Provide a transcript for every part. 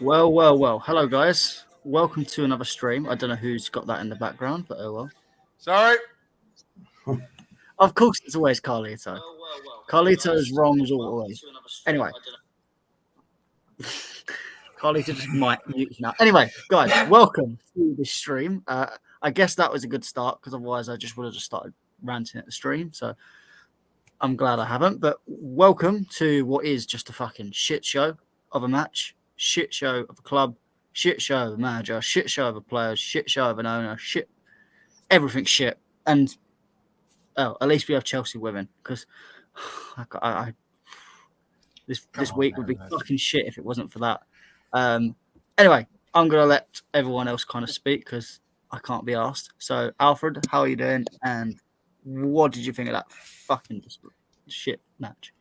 Well. Hello, guys. Welcome to another stream. I don't know who's got that in the background, but oh well. Sorry. Of course, it's always Carlito. Carlito is wrong as always. Anyway. Carlito just might mute now. Anyway, guys, welcome to this stream. I guess that was a good start because otherwise I just would have just started ranting at the stream. So I'm glad I haven't. But welcome to what is just a fucking shit show of a match, shit show of a club, shit show of a manager, shit show of a player, shit show of an owner, shit, everything shit. And at least we have Chelsea women because this week would be fucking shit if it wasn't for that. Anyway, I'm gonna let everyone else kind of speak because I can't be asked. So, Alfred, how are you doing? And what did you think of that fucking shit match?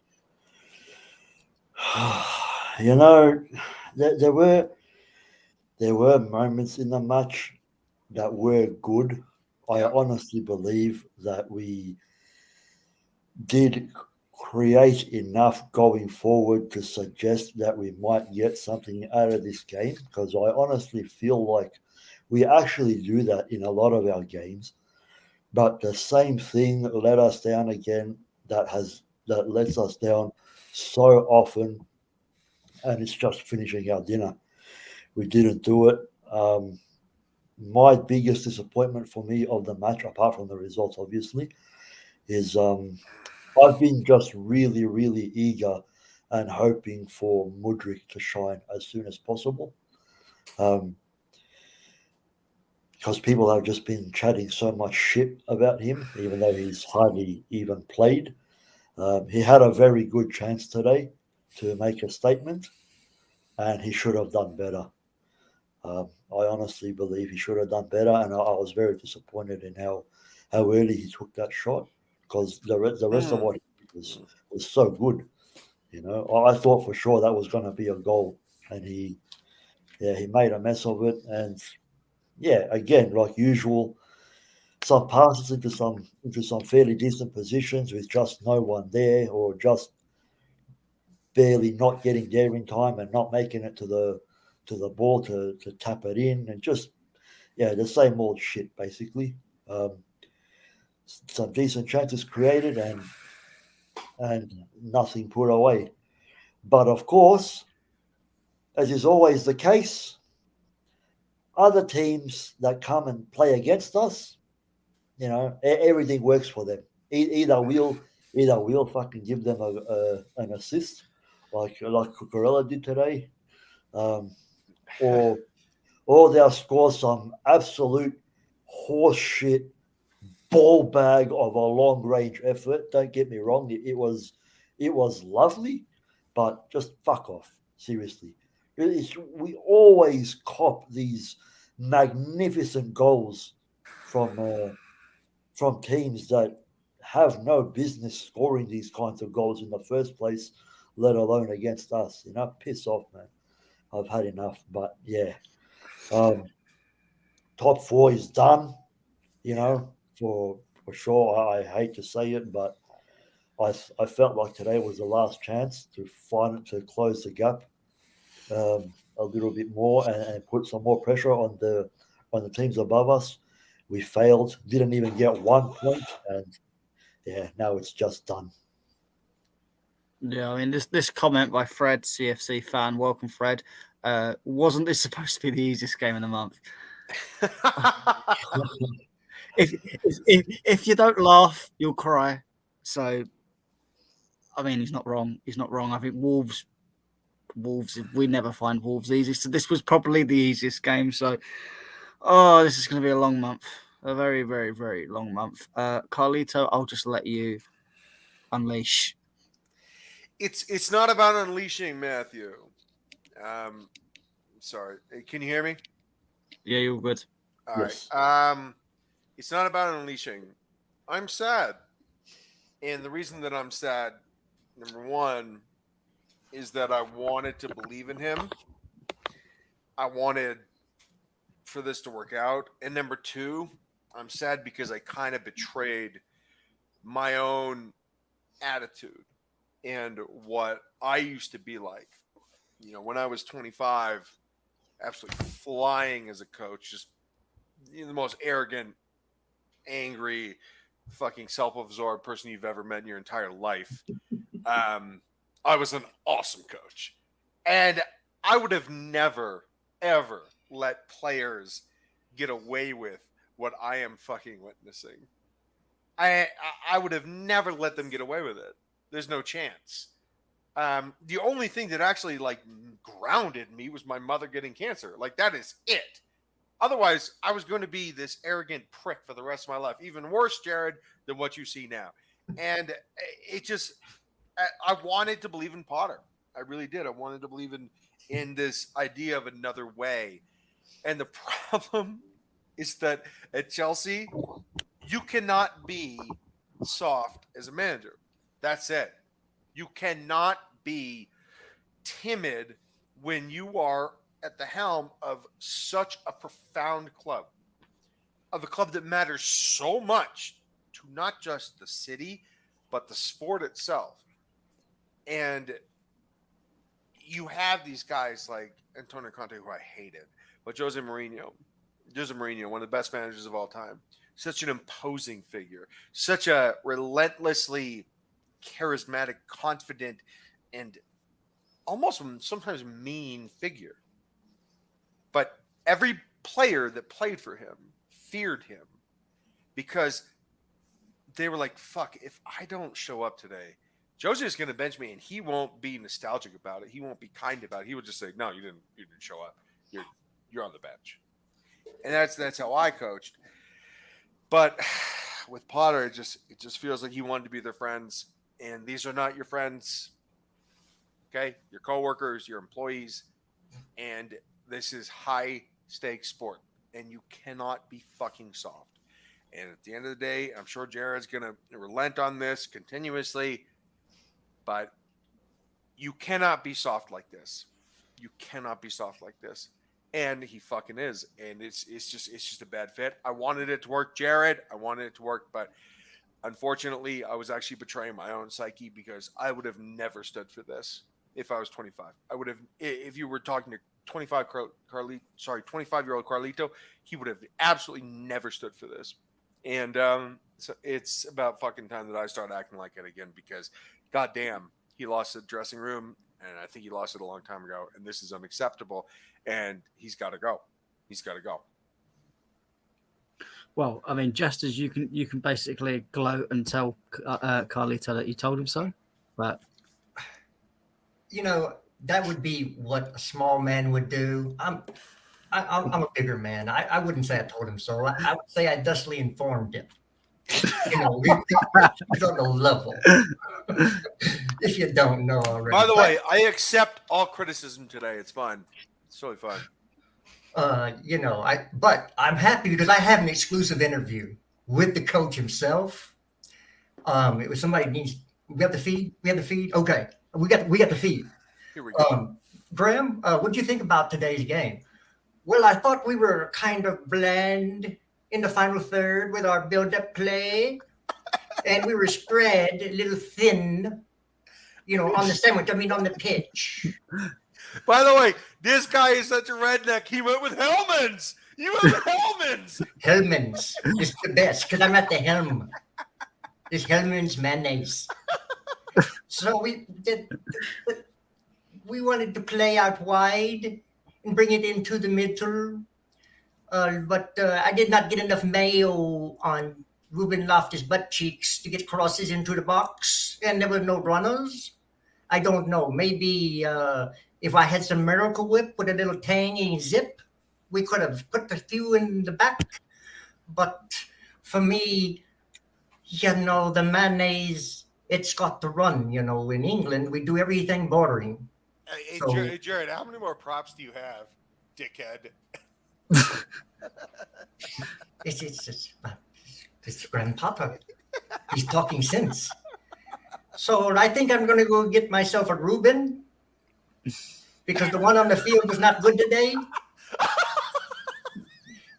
You know, there were moments in the match that were good. I honestly believe that we did create enough going forward to suggest that we might get something out of this game, because I honestly feel like we actually do that in a lot of our games. But the same thing let us down again, that lets us down so often, and it's just finishing our dinner. We didn't do it. My biggest disappointment for me of the match, apart from the results, obviously, is I've been just really, really eager and hoping for Mudryk to shine as soon as possible. Because people have just been chatting so much shit about him, even though he's hardly even played. He had a very good chance today to make a statement, and he should have done better. I honestly believe he should have done better, and I was very disappointed in how early he took that shot, because the rest of what he did was so good. You know, I thought for sure that was going to be a goal, and he made a mess of it. And yeah, again, like usual, some passes into some fairly decent positions with just no one there, or just barely not getting there in time and not making it to the ball to tap it in, and just the same old shit basically. Some decent chances created and nothing put away. But of course, as is always the case, other teams that come and play against us, everything works for them. Either we'll fucking give them an assist, like Cucurella did today, or they'll score some absolute horseshit ball bag of a long range effort. Don't get me wrong, it was lovely, but just fuck off. Seriously, we always cop these magnificent goals from teams that have no business scoring these kinds of goals in the first place, let alone against us. Piss off, man. I've had enough. But yeah, top four is done. For sure. I hate to say it, but I felt like today was the last chance to close the gap a little bit more, and put some more pressure on the teams above us. We failed, didn't even get 1 point, and yeah, now it's just done. Yeah, I mean this comment by Fred, CFC fan, welcome Fred. Wasn't this supposed to be the easiest game of the month? if you don't laugh, you'll cry. So, I mean, he's not wrong. I think Wolves. We never find Wolves easy. So this was probably the easiest game. So, this is going to be a long month. A very, very, very long month. Carlito, I'll just let you unleash. It's not about unleashing, Matthew. Sorry. Can you hear me? Yeah, you're good. All yes. Right. It's not about unleashing. I'm sad. And the reason that I'm sad, number one, is that I wanted to believe in him. I wanted for this to work out. And number two, I'm sad because I kind of betrayed my own attitude and what I used to be like. When I was 25, absolutely flying as a coach. Just the most arrogant, angry, fucking self-absorbed person you've ever met in your entire life. I was an awesome coach, and I would have never, ever let players get away with what I am fucking witnessing. I would have never let them get away with it. There's no chance. The only thing that actually like grounded me was my mother getting cancer. Like that is it. Otherwise, I was going to be this arrogant prick for the rest of my life. Even worse, Jared, than what you see now. And it just, I wanted to believe in Potter. I really did. I wanted to believe in this idea of another way. And the problem is that at Chelsea, you cannot be soft as a manager. That's it. You cannot be timid when you are at the helm of such a profound club, of a club that matters so much to not just the city, but the sport itself. And you have these guys like Antonio Conte, who I hated, but Jose Mourinho, one of the best managers of all time, such an imposing figure, such a relentlessly charismatic, confident, and almost sometimes mean figure. But every player that played for him feared him because they were like, fuck, if I don't show up today, Jose is going to bench me, and he won't be nostalgic about it. He won't be kind about it. He would just say, no, you didn't show up. You're on the bench. And that's how I coached. But with Potter, it just feels like he wanted to be their friends, and these are not your friends. Okay? Your coworkers, your employees, and this is high stakes sport, and you cannot be fucking soft. And at the end of the day, I'm sure Jared's going to relent on this continuously, but you cannot be soft like this. You cannot be soft like this. And he fucking is. And it's just a bad fit. I wanted it to work, Jared. I wanted it to work, but unfortunately, I was actually betraying my own psyche because I would have never stood for this if I was 25. I would have, if you were talking to 25-year-old Carlito, he would have absolutely never stood for this. And so it's about fucking time that I start acting like it again because, goddamn, he lost the dressing room, and I think he lost it a long time ago. And this is unacceptable. And he's got to go. He's got to go. Well, I mean, just as you can basically gloat and tell Carlito that you told him so, but that would be what a small man would do. I'm a bigger man. I wouldn't say I told him so. I would say I thusly informed him. He's on the level. If you don't know already. By the way, I accept all criticism today. It's fine. It's totally fine. But I'm happy because I have an exclusive interview with the coach himself. It was somebody needs. We have the feed. Okay, we got the feed. Here we go. Graham, what do you think about today's game? Well, I thought we were kind of bland in the final third with our build-up play, and we were spread a little thin, on the sandwich. I mean, on the pitch. By the way, this guy is such a redneck. He went with Hellman's. You went with Hellman's. Hellman's is the best because I'm at the helm. It's Hellman's mayonnaise. So we wanted to play out wide and bring it into the middle. But I did not get enough mayo on Ruben Loftus' butt cheeks to get crosses into the box, and there were no runners. I don't know. Maybe if I had some Miracle Whip with a little tangy zip, we could have put a few in the back. But for me, the mayonnaise, it's got to run. In England, we do everything bordering. Hey, So- Jared, how many more props do you have, dickhead? It's Grandpapa. He's talking sense. So I think I'm going to go get myself a Reuben because the one on the field was not good today.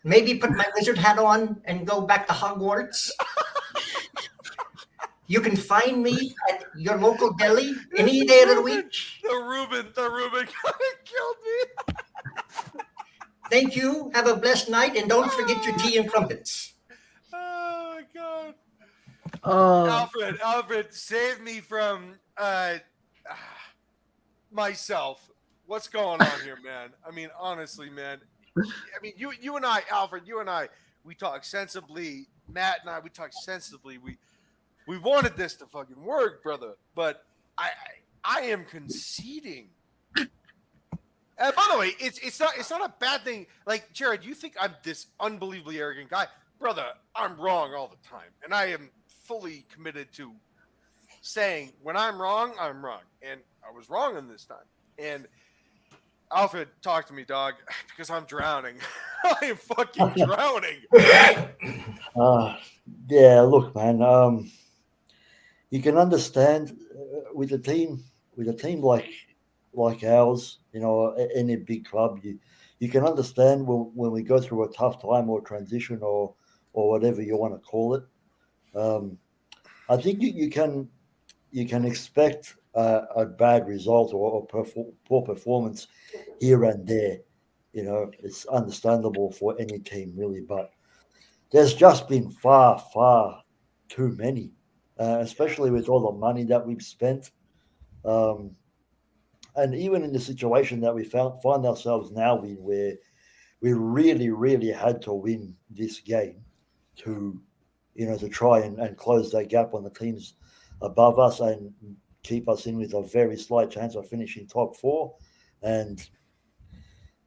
Maybe put my wizard hat on and go back to Hogwarts. You can find me at your local deli any day of the week. The Reuben kind of killed me. Thank you. Have a blessed night, and don't forget your tea and crumpets. Oh my God. Oh, Alfred, save me from myself. What's going on here, man? I mean, honestly, man. I mean, you and I, Alfred, we talk sensibly. Matt and I, we talk sensibly. We wanted this to fucking work, brother. But I am conceding. And by the way, it's not a bad thing. Like, Jared, you think I'm this unbelievably arrogant guy, brother? I'm wrong all the time, and I am fully committed to saying when I'm wrong, and I was wrong on this time. And Alfred, talk to me, dog, because I'm drowning. I am fucking drowning. Yeah, look, man. You can understand with a team like ours, any big club, you can understand when we go through a tough time or transition or whatever you want to call it. I think you can expect a bad result or poor performance here and there. It's understandable for any team, really, but there's just been far, far too many, especially with all the money that we've spent. And even in the situation that we find ourselves now in, where we really, really had to win this game to try and close that gap on the teams above us and keep us in with a very slight chance of finishing top four. And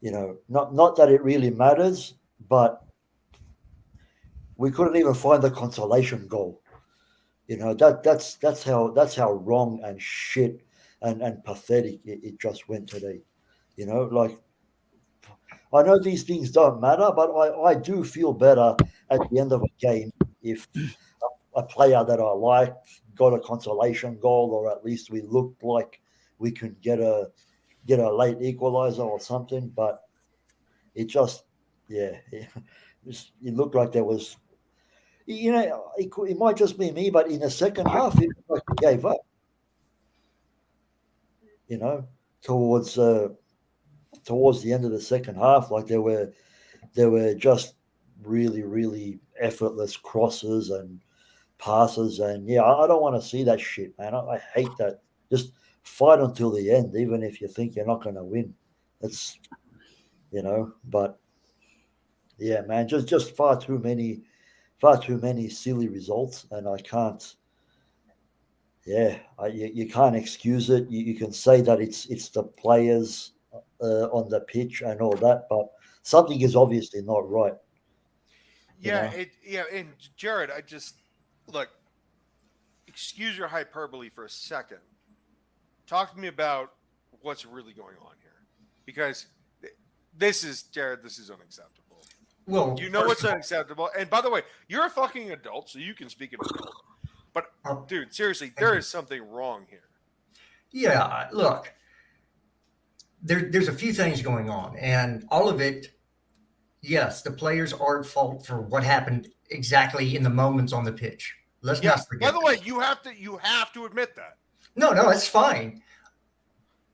not that it really matters, but we couldn't even find the consolation goal. That's how wrong and shit and pathetic it just went today. Like, I know these things don't matter, but I do feel better at the end of a game if a player that I liked got a consolation goal, or at least we looked like we could get a late equalizer or something. But it just, it looked like there was, it might just be me, but in the second half, it looked like we gave up. Towards the end of the second half, like there were just really, really effortless crosses and passes, and I don't want to see that shit, man. I hate that. Just fight until the end, even if you think you're not going to win. It's but yeah, man, just far too many silly results, and I can't. Yeah, you can't excuse it. You can say that it's the players on the pitch and all that, but something is obviously not right. Yeah, and Jared, I just look. Excuse your hyperbole for a second. Talk to me about what's really going on here, because this is unacceptable. Well, you know what's unacceptable, and by the way, you're a fucking adult, so you can speak in adult. But dude, seriously, there is something wrong here. Yeah, look, there's a few things going on, and all of it. Yes, the players are at fault for what happened exactly in the moments on the pitch. Let's not forget. By the way, you have to admit that. No, it's fine.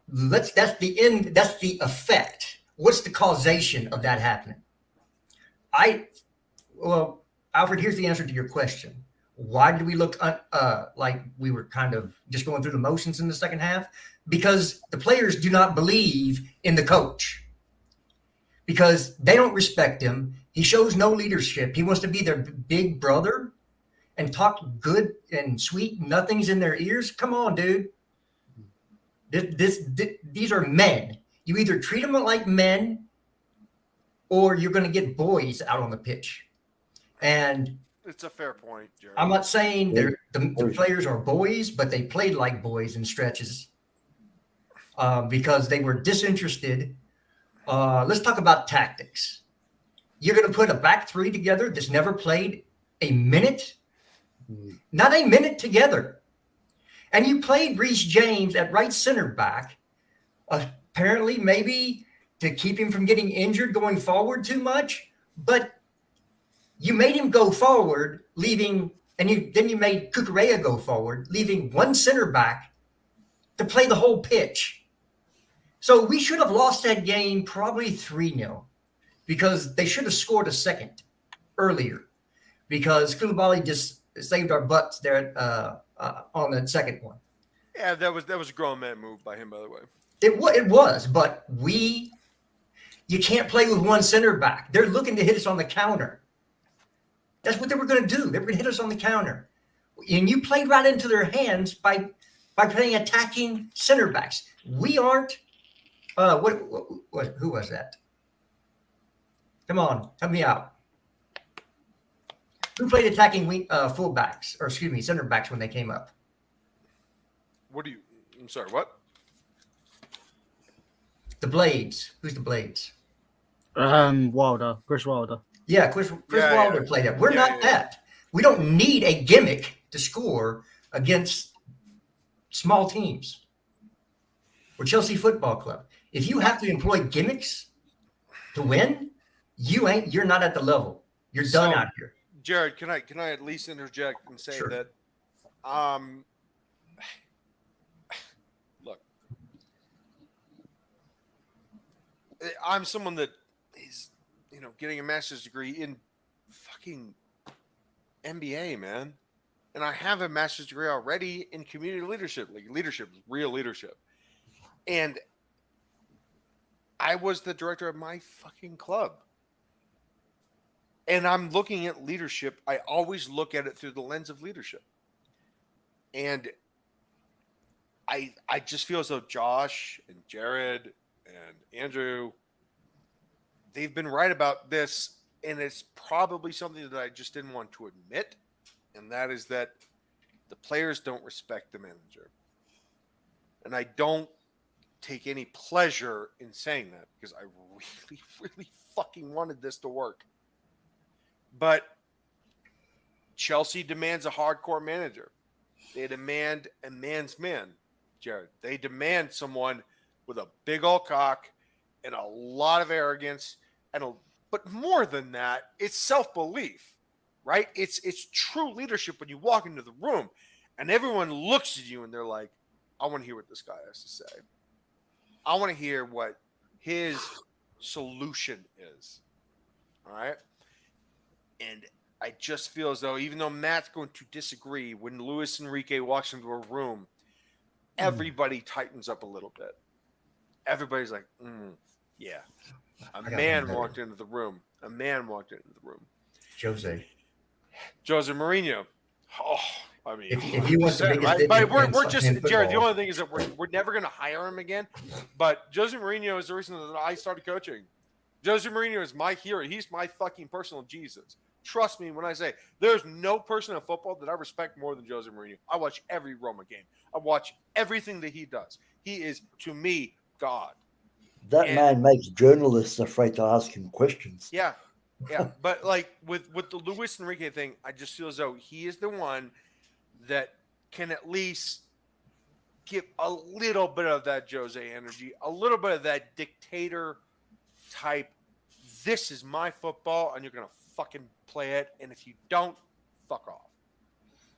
That's the end. That's the effect. What's the causation of that happening? Alfred, here's the answer to your question. Why did we look like we were kind of just going through the motions in the second half? Because the players do not believe in the coach. Because they don't respect him. He shows no leadership. He wants to be their big brother and talk good and sweet nothings in their ears. Come on, dude. These are men. You either treat them like men, or you're going to get boys out on the pitch. And it's a fair point, Jared. I'm not saying the players are boys, but they played like boys in stretches because they were disinterested. Let's talk about tactics. You're going to put a back three together that's never played a minute? Not a minute together. And you played Reece James at right center back, apparently maybe to keep him from getting injured going forward too much. But you made him go forward, leaving, and then you made Cucurella go forward, leaving one center back to play the whole pitch. So we should have lost that game probably 3-0. because they should have scored a second earlier, because Koulibaly just saved our butts there on that second one. Yeah, that was a grown man move by him, by the way. It was, but you can't play with one center back. They're looking to hit us on the counter. That's what they were going to do. They were going to hit us on the counter. And you played right into their hands by playing attacking center backs. We aren't. Who was that? Come on, help me out. Who played attacking fullbacks, or excuse me, center backs when they came up? I'm sorry, what? The Blades. Who's the Blades? Wilder, Chris Wilder. Yeah, Chris Wilder played that. We're not that. We don't need a gimmick to score against small teams. We're Chelsea Football Club. If you have to employ gimmicks to win, you're not at the level. You're done out here. Jared, can I at least interject and say that look, I'm someone that is, getting a master's degree in fucking MBA, man. And I have a master's degree already in community leadership, like leadership, real leadership. And I was the director of my fucking club. And I'm looking at leadership. I always look at it through the lens of leadership. And I just feel as though Josh and Jared and Andrew, they've been right about this. And it's probably something that I just didn't want to admit. And that is that the players don't respect the manager. And I don't take any pleasure in saying that, because I really, really fucking wanted this to work. But Chelsea demands a hardcore manager. They demand a man's man, Jared. They demand someone with a big old cock and a lot of arrogance, but more than that, it's self-belief, right? It's true leadership when you walk into the room and everyone looks at you and they're like, I want to hear what this guy has to say. I want to hear what his solution is. All right? And I just feel as though, even though Matt's going to disagree, when Luis Enrique walks into a room, everybody tightens up a little bit. Everybody's like, yeah. A man walked into the room. Jose Mourinho. Oh, I mean, if you want to make right? But we're just, Jared, the only thing is that we're never going to hire him again. But Jose Mourinho is the reason that I started coaching. Jose Mourinho is my hero. He's my fucking personal Jesus. Trust me when I say there's no person in football that I respect more than Jose Mourinho. I watch every Roma game. I watch everything that he does. He is, to me, God. That man makes journalists afraid to ask him questions. Yeah. Yeah. But like with the Luis Enrique thing, I just feel as though he is the one that can at least give a little bit of that Jose energy, a little bit of that dictator type. This is my football, and you're gonna fucking play it. And if you don't, fuck off.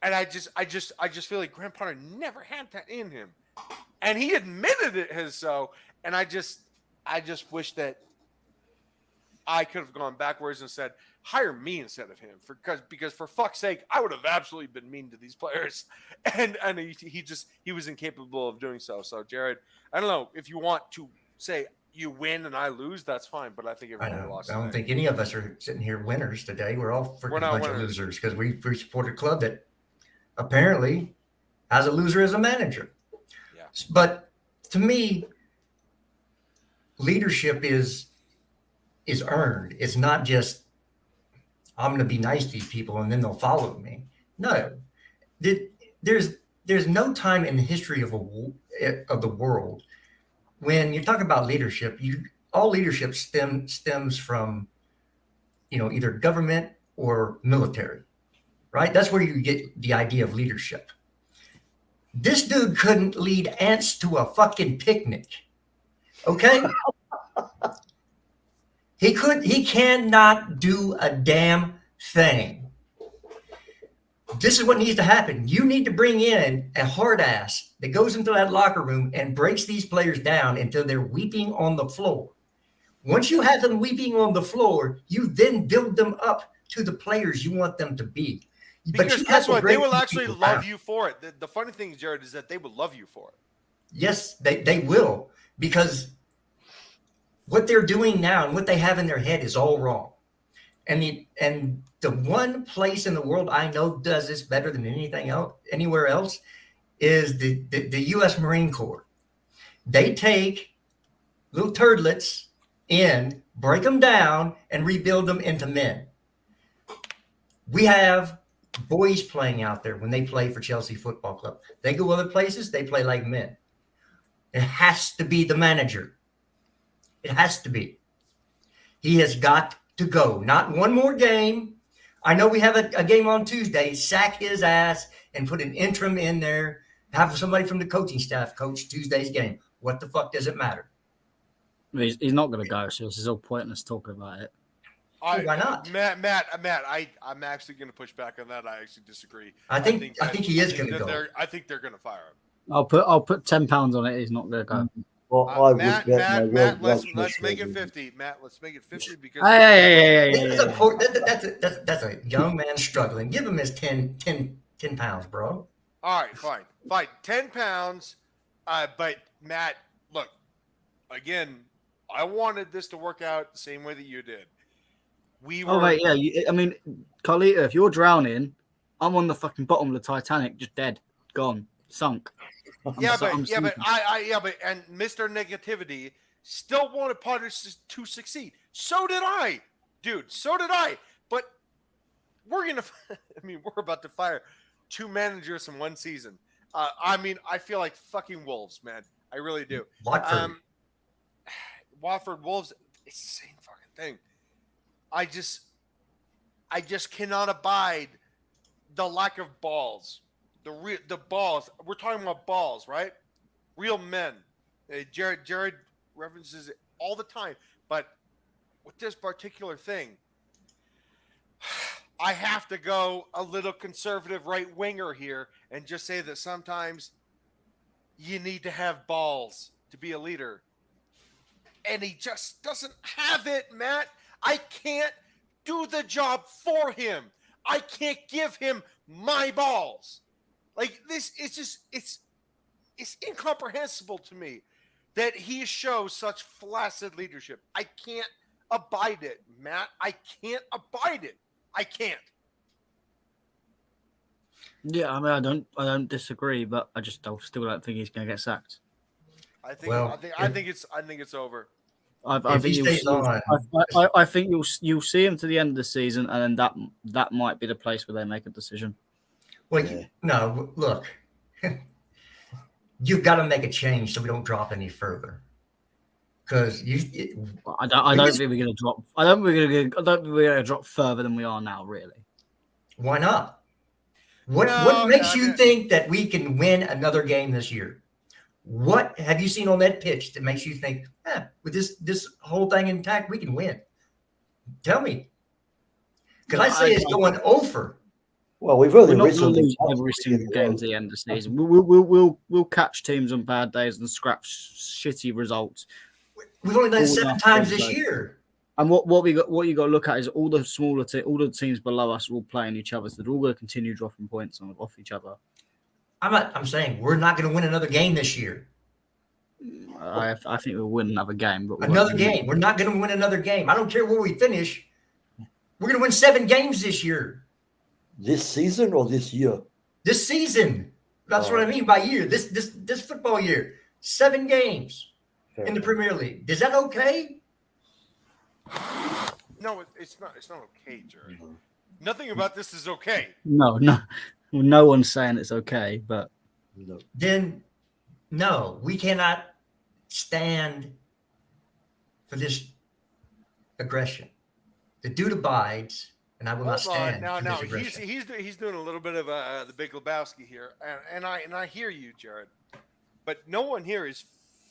And I just feel like Graham Potter never had that in him, and he admitted it as so. And I just wish that I could have gone backwards and said, hire me instead of him, because for fuck's sake, I would have absolutely been mean to these players, and he was incapable of doing so. So Jared, I don't know if you want to say you win and I lose, that's fine, but I think everybody lost. I don't think any of us are sitting here winners today. We're all freaking bunch of losers, because we support a club that apparently has a loser as a manager. Yeah. But to me, leadership is earned. It's not just, I'm going to be nice to these people and then they'll follow me. No, there's no time in the history of the world when you talk about leadership. All leadership stems from, either government or military, right? That's where you get the idea of leadership. This dude couldn't lead ants to a fucking picnic. Okay? He cannot do a damn thing. This is what needs to happen. You need to bring in a hard ass that goes into that locker room and breaks these players down until they're weeping on the floor. Once you have them weeping on the floor, you then build them up to the players you want them to be. Because you guess have to what? They break will these actually people love down. you for it. The funny thing, Jared, is that they will love you for it. Yes, they will, because what they're doing now and what they have in their head is all wrong. And the one place in the world I know does this better than anything else, anywhere else, is the U.S. Marine Corps. They take little turdlets in, break them down, and rebuild them into men. We have boys playing out there when they play for Chelsea Football Club. They go other places, they play like men. It has to be the manager. It has to be. He has got to go. Not one more game. I know we have a game on Tuesday. Sack his ass and put an interim in there. Have somebody from the coaching staff coach Tuesday's game. What the fuck does it matter? He's not going to go, so this is all pointless talking about it. Why not? Matt, I'm actually going to push back on that. I actually disagree. I think he is going to go. I think they're going to fire him. I'll put £10 on it. He's not going to go. Well, I would Matt, bet Matt, my let's Welsh make it will. 50. Matt, let's make it 50 because That's a young man struggling. Give him his 10 pounds, bro. all right, fine. 10 pounds. But Matt, look, again, I wanted this to work out the same way that you did. Oh, mate, yeah. I mean, Carlita, if you're drowning, I'm on the fucking bottom of the Titanic, just dead, gone, sunk. And Mr. Negativity still wanted Potters to succeed. So did I, dude. So did I. But we're about to fire 2 managers in one season. I feel like fucking wolves, man. I really do. Watford Wolves, it's the same fucking thing. I just cannot abide the lack of balls. The balls. We're talking about balls, right? Real men. Jared references it all the time. But with this particular thing, I have to go a little conservative right winger here and just say that sometimes you need to have balls to be a leader. And he just doesn't have it, Matt. I can't do the job for him. I can't give him my balls. Like this, it's incomprehensible to me that he shows such flaccid leadership. I can't abide it, Matt. I can't abide it. I can't. Yeah, I mean, I don't disagree, but I still don't think he's going to get sacked. I think it's over. I think you'll see him to the end of the season, and then that might be the place where they make a decision. Well, no, look, you've got to make a change so we don't drop any further. Because I don't think we're going to drop. I don't think we're going to drop further than we are now. Really? Why not? What makes you think that we can win another game this year? What have you seen on that pitch that makes you think, with this whole thing intact, we can win? Tell me. Because I say it's going over. Well, we've only not going to lose recently every single game at the end of the season. We'll catch teams on bad days and scrap shitty results. We've only done it 7 times this year. And what you got to look at is all the teams below us are all playing each other, so they're all going to continue dropping points off each other. I'm saying we're not going to win another game this year. I think we'll win another game, but we're not going to win another game. I don't care where we finish. We're going to win 7 games this year. This season or this year? This season. That's what I mean by year. This football year. 7 games in the Premier League. Is that okay? No, it's not. It's not okay, Jerry. Nothing about this is okay. No one's saying it's okay, but then no, we cannot stand for this aggression. The dude abides, and I will not stand for this aggression. He's doing a little bit of the Big Lebowski here, and I hear you, Jared, but no one here is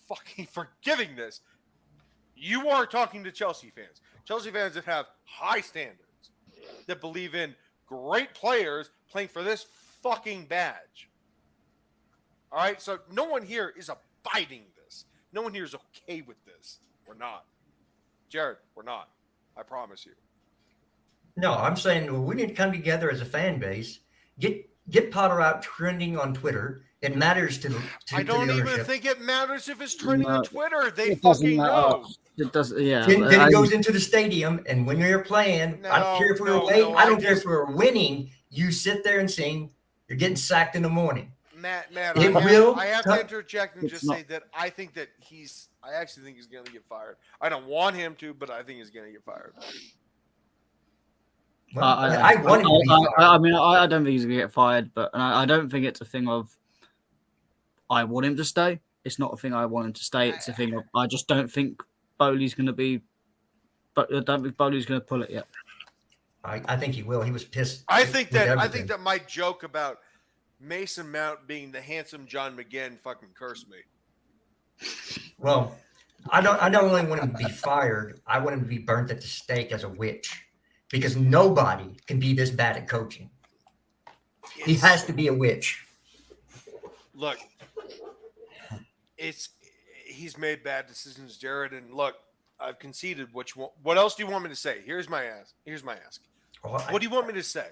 fucking forgiving this. You are talking to Chelsea fans that have high standards, that believe in great players playing for this fucking badge. All right, so no one here is abiding this. No one here is okay with this. We're not. Jared, we're not. I promise you. No, I'm saying well, we need to come together as a fan base. Get Potter out trending on Twitter. It matters to I don't the even ownership. think it matters if it's trending on No, Twitter. They it doesn't fucking matter. know. It does. Yeah. Then it goes into the stadium, and when you're playing, I don't care if we're away. No, I don't care if we're winning. You sit there and sing. You're getting sacked in the morning. Matt, I have to interject and just say that I think that I actually think he's going to get fired. I don't want him to, but I think he's going to get fired. Well, I want him to be fired. I mean, I don't think he's going to get fired, but I don't think it's a thing of I want him to stay. It's not a thing I want him to stay. It's a thing of I just don't think Bowley's going to be. But I don't think Bowley's going to pull it yet. I think he will. He was pissed. I think that my joke about Mason Mount being the handsome John McGinn fucking cursed me. Well, I don't only want him to be fired. I want him to be burnt at the stake as a witch, because nobody can be this bad at coaching. He has to be a witch. Look, he's made bad decisions, Jared. And look, I've conceded. What else do you want me to say? Here's my ask. What do you want me to say?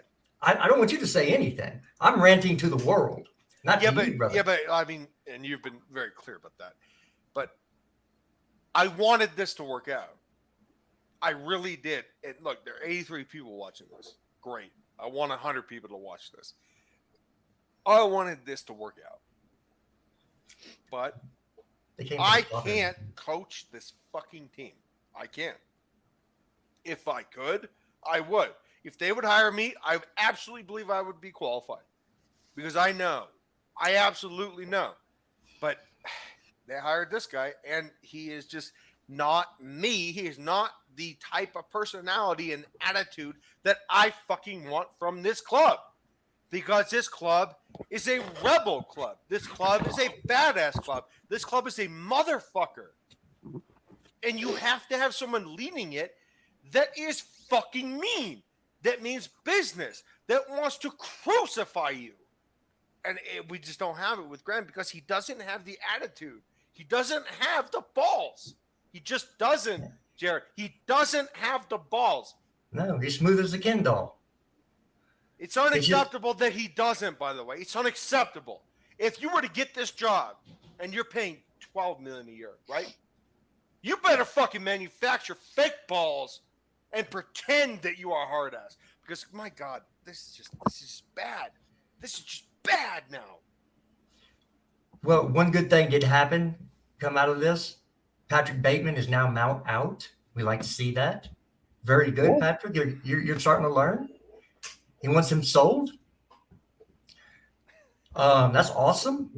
I don't want you to say anything. I'm ranting to the world, not to you, brother. Yeah, but I mean, and you've been very clear about that. But I wanted this to work out. I really did. And look, there are 83 people watching this. Great. I want 100 people to watch this. I wanted this to work out. But I can't coach this fucking team. I can't. If I could, I would. If they would hire me, I absolutely believe I would be qualified. Because I absolutely know. But they hired this guy, and he is just not me. He is not the type of personality and attitude that I fucking want from this club. Because this club is a rebel club. This club is a badass club. This club is a motherfucker. And you have to have someone leading it that is fucking mean. That means business. That wants to crucify you. And we just don't have it with Graham because he doesn't have the attitude. He doesn't have the balls. He just doesn't, Jared. He doesn't have the balls. No, he's smooth as a Ken doll. It's unacceptable that he doesn't, by the way. It's unacceptable. If you were to get this job and you're paying $12 million a year, right? You better fucking manufacture fake balls and pretend that you are hard ass. Because my God, this is just bad. This is just bad now. Well, one good thing did happen come out of this. Patrick Bateman is now out. We like to see that. Very good, Patrick. You're starting to learn. He wants him sold. That's awesome.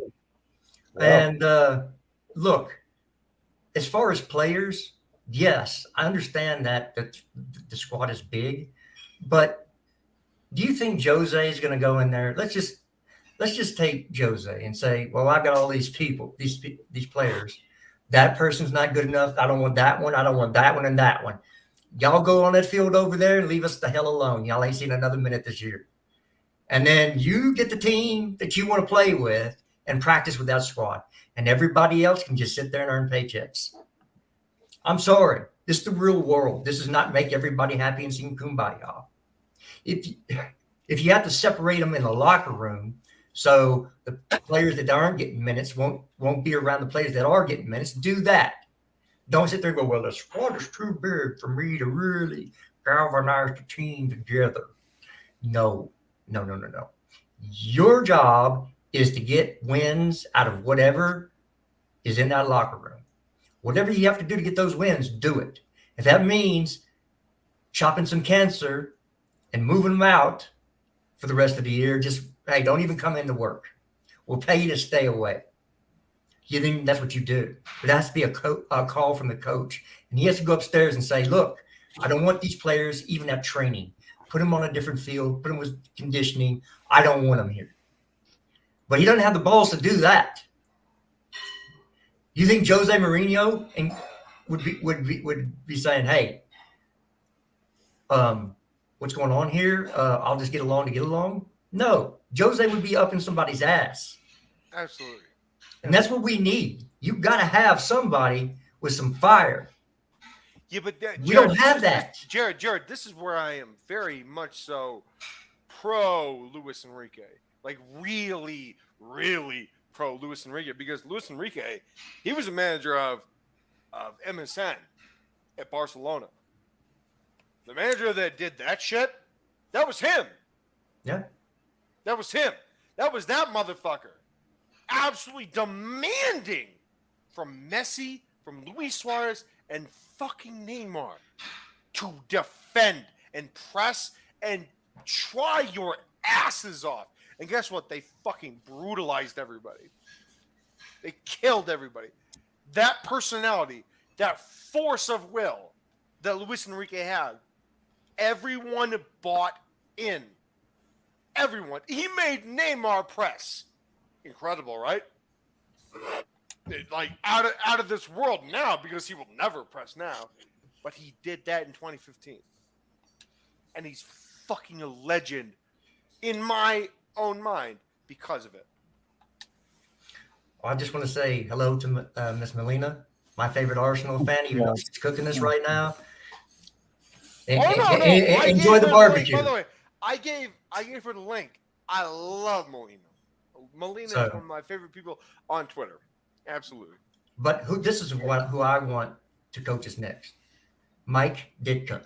Wow. And look, as far as players, yes, I understand that the squad is big, but do you think Jose is going to go in there? Let's just take Jose and say, well, I've got all these people, these players. That person's not good enough. I don't want that one. I don't want that one and that one. Y'all go on that field over there and leave us the hell alone. Y'all ain't seen another minute this year. And then you get the team that you want to play with and practice with that squad. And everybody else can just sit there and earn paychecks. I'm sorry. This is the real world. This does not make everybody happy and sing kumbaya. If you have to separate them in the locker room so the players that aren't getting minutes won't be around the players that are getting minutes, do that. Don't sit there and go, well, the squad is too big for me to really galvanize the team together. No. Your job is to get wins out of whatever is in that locker room. Whatever you have to do to get those wins, do it. If that means chopping some cancer and moving them out for the rest of the year, just, hey, don't even come into work. We'll pay you to stay away. You think that's what you do. But it has to be a call from the coach. And he has to go upstairs and say, look, I don't want these players even at training. Put them on a different field. Put them with conditioning. I don't want them here. But he doesn't have the balls to do that. You think Jose Mourinho would be saying, hey, what's going on here? I'll just get along to get along? No. Jose would be up in somebody's ass. Absolutely. And that's what we need. You've got to have somebody with some fire. Yeah, but We don't have that. Jared, this is where I am very much so pro Luis Enrique. Like really, really pro Luis Enrique, because Luis Enrique, he was a manager of MSN at Barcelona. The manager that did that shit, that was him. Yeah. That was him. That was that motherfucker. Absolutely demanding from Messi, from Luis Suarez, and fucking Neymar to defend and press and try your asses off. And guess what? They fucking brutalized everybody. They killed everybody. That personality, that force of will that Luis Enrique had, everyone bought in. Everyone. He made Neymar press. Incredible, right? Like out of this world now, because he will never press now. But he did that in 2015. And he's fucking a legend in my own mind because of it. I just want to say hello to Miss Melina, my favorite Arsenal fan, even though she's cooking this right now. Enjoy the barbecue. By the way, I gave her the link. I love Melina. Melina is one of my favorite people on Twitter. Absolutely. But this is who I want to coach us next. Mike Ditka.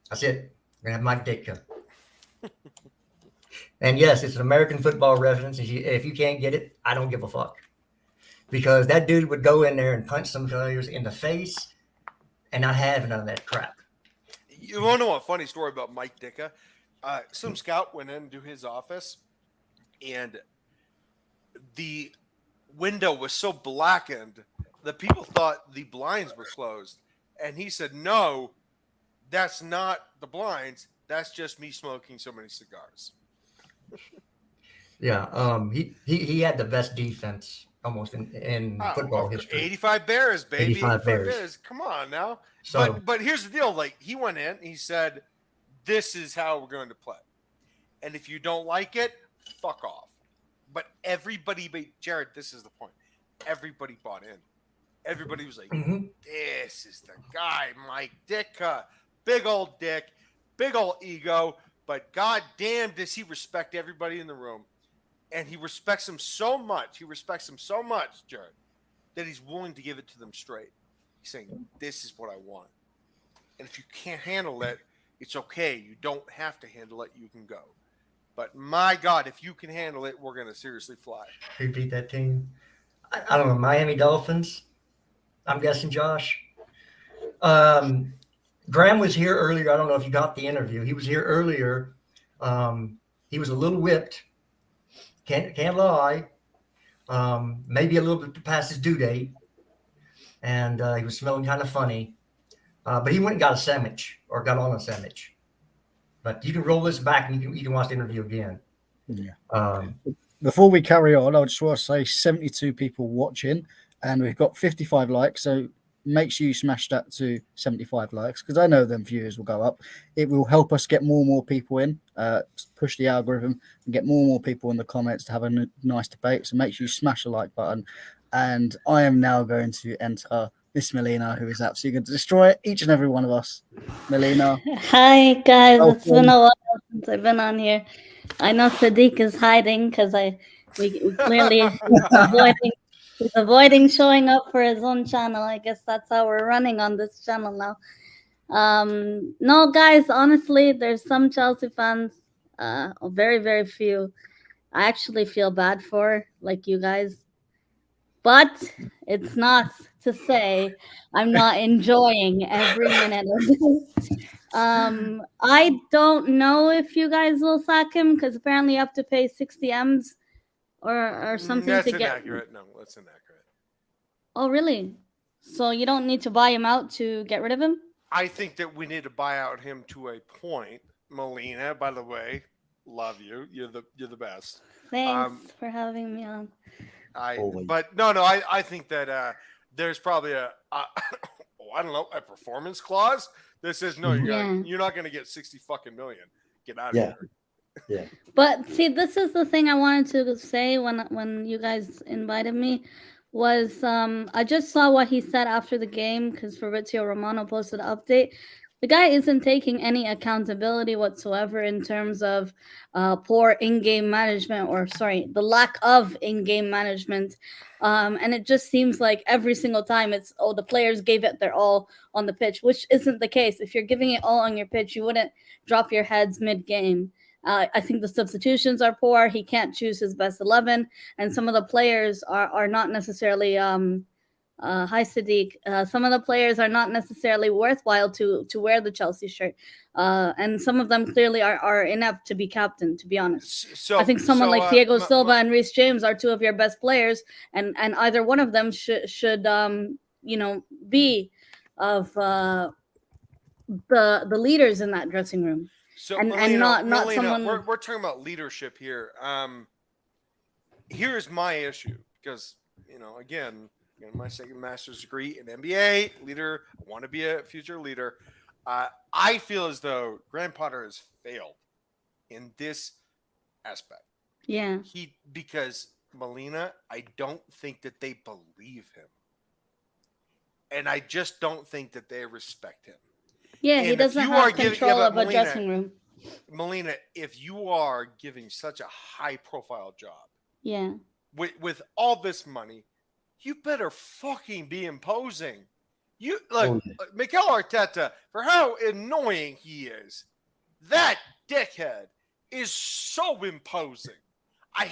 That's it. We're going to have Mike Ditka. And yes, it's an American football reference. If you can't get it, I don't give a fuck. Because that dude would go in there and punch some players in the face and not have none of that crap. You want to know a funny story about Mike Ditka? Some scout went into his office, and the window was so blackened that people thought the blinds were closed. And he said, no, that's not the blinds. That's just me smoking so many cigars. Yeah, he had the best defense almost in football history. 85 Bears, baby. 85 Bears. Come on now. So, but here's the deal. Like, he went in, he said, this is how we're going to play. And if you don't like it, fuck off. But everybody, Jared, this is the point. Everybody bought in. Everybody was like, this is the guy, Mike Ditka. Big old dick, big old ego. But goddamn, does he respect everybody in the room. And he respects them so much. Jared, that he's willing to give it to them straight. He's saying, this is what I want. And if you can't handle it, it's okay. You don't have to handle it. You can go. But my God, if you can handle it, we're going to seriously fly. Who beat that team? I don't know. Miami Dolphins, I'm guessing, Josh. Graham was here earlier. I don't know if you got the interview. He was here earlier. He was a little whipped. Can't lie. Maybe a little bit past his due date. And he was smelling kind of funny. But he went and got a sandwich, or got on a sandwich. But you can roll this back and you can watch the interview again. Yeah. Before we carry on, I just want to say 72 people watching, and we've got 55 likes. So make sure you smash that to 75 likes, because I know them viewers will go up. It will help us get more and more people in, push the algorithm, and get more and more people in the comments to have a nice debate. So make sure you smash the like button. And I am now going to enter Miss Melina, who is absolutely going to destroy each and every one of us. Melina. Hi, guys. Welcome. It's been a while since I've been on here. I know Sadiq is hiding because we clearly he's avoiding showing up for his own channel. I guess that's how we're running on this channel now. No, guys, honestly, there's some Chelsea fans, very, very few, I actually feel bad for, like you guys. But it's not to say I'm not enjoying every minute of this. I don't know if you guys will sack him, because apparently you have to pay 60 M's or something That's to get. inaccurate. No, that's inaccurate. Oh, really? So you don't need to buy him out to get rid of him? I think that we need to buy out him to a point. Melina, by the way, love you. You're the best. Thanks for having me on. But no, I think that there's probably I don't know, a performance clause that says no, you're not going to get 60 fucking million. Get out of here. Yeah. But see, this is the thing I wanted to say when you guys invited me. was I just saw what he said after the game because Fabrizio Romano posted an update. The guy isn't taking any accountability whatsoever in terms of poor in-game management, or sorry, the lack of in-game management. And it just seems like every single time it's, oh, the players gave it their all on the pitch, which isn't the case. If you're giving it all on your pitch, you wouldn't drop your heads mid-game. I think the substitutions are poor. He can't choose his best 11, and some of the players are not necessarily hi Sadiq. Some of the players are not necessarily worthwhile to wear the Chelsea shirt, and some of them clearly are inept to be captain. To be honest, I think someone like Thiago Silva and Reece James are two of your best players, and either one of them should be of the leaders in that dressing room. So and Melina, not someone. We're talking about leadership here. Here's my issue because again, my second master's degree in MBA, leader. I want to be a future leader. I feel as though Graham Potter has failed in this aspect. Yeah. Because Melina, I don't think that they believe him, and I just don't think that they respect him. Yeah, he doesn't have control of a dressing room. Melina, if you are giving such a high-profile job, yeah, with all this money, you better fucking be imposing. You like Mikel Arteta, for how annoying he is. That dickhead is so imposing.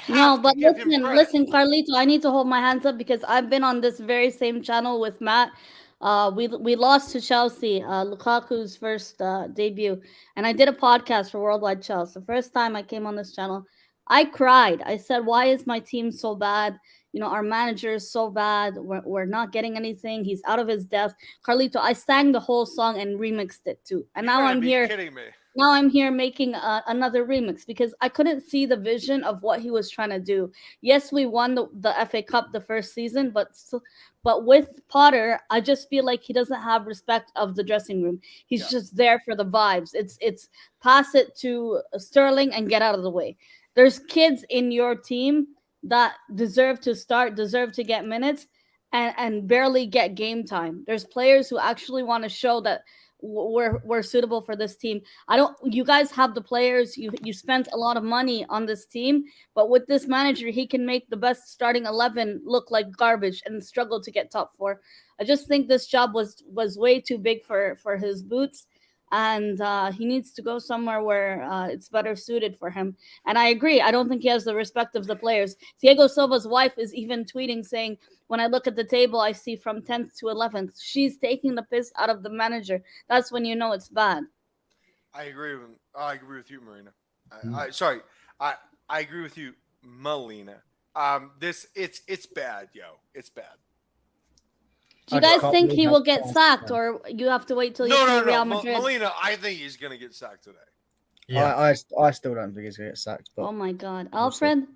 Listen, Carlito, I need to hold my hands up because I've been on this very same channel with Matt. We lost to Chelsea, Lukaku's first debut, and I did a podcast for WorldWideChels. The first time I came on this channel, I cried. I said, "Why is my team so bad? Our manager is so bad. We're not getting anything. He's out of his depth." Carlito, I sang the whole song and remixed it too, and now I'm here. Kidding me. Now I'm here making another remix because I couldn't see the vision of what he was trying to do. Yes, we won the FA Cup the first season, but with Potter, I just feel like he doesn't have respect of the dressing room. He's just there for the vibes. It's pass it to Sterling and get out of the way. There's kids in your team that deserve to start, deserve to get minutes, and barely get game time. There's players who actually want to show that we're suitable for this team. You guys have the players, you spent a lot of money on this team, but with this manager, he can make the best starting 11 look like garbage and struggle to get top 4. I just think this job was way too big for his boots, and he needs to go somewhere where it's better suited for him. And I agree, I don't think he has the respect of the players. Thiago Silva's wife is even tweeting saying, "When I look at the table, I see from 10th to 11th. She's taking the piss out of the manager." That's when you know it's bad. I agree with you, Marina. I agree with you, Melina. It's bad, yo. It's bad. Do you guys think he will get sacked, or you have to wait till you see Real Madrid? Melina, I think he's gonna get sacked today. Yeah, I still don't think he's gonna get sacked. But oh my God, Alfred.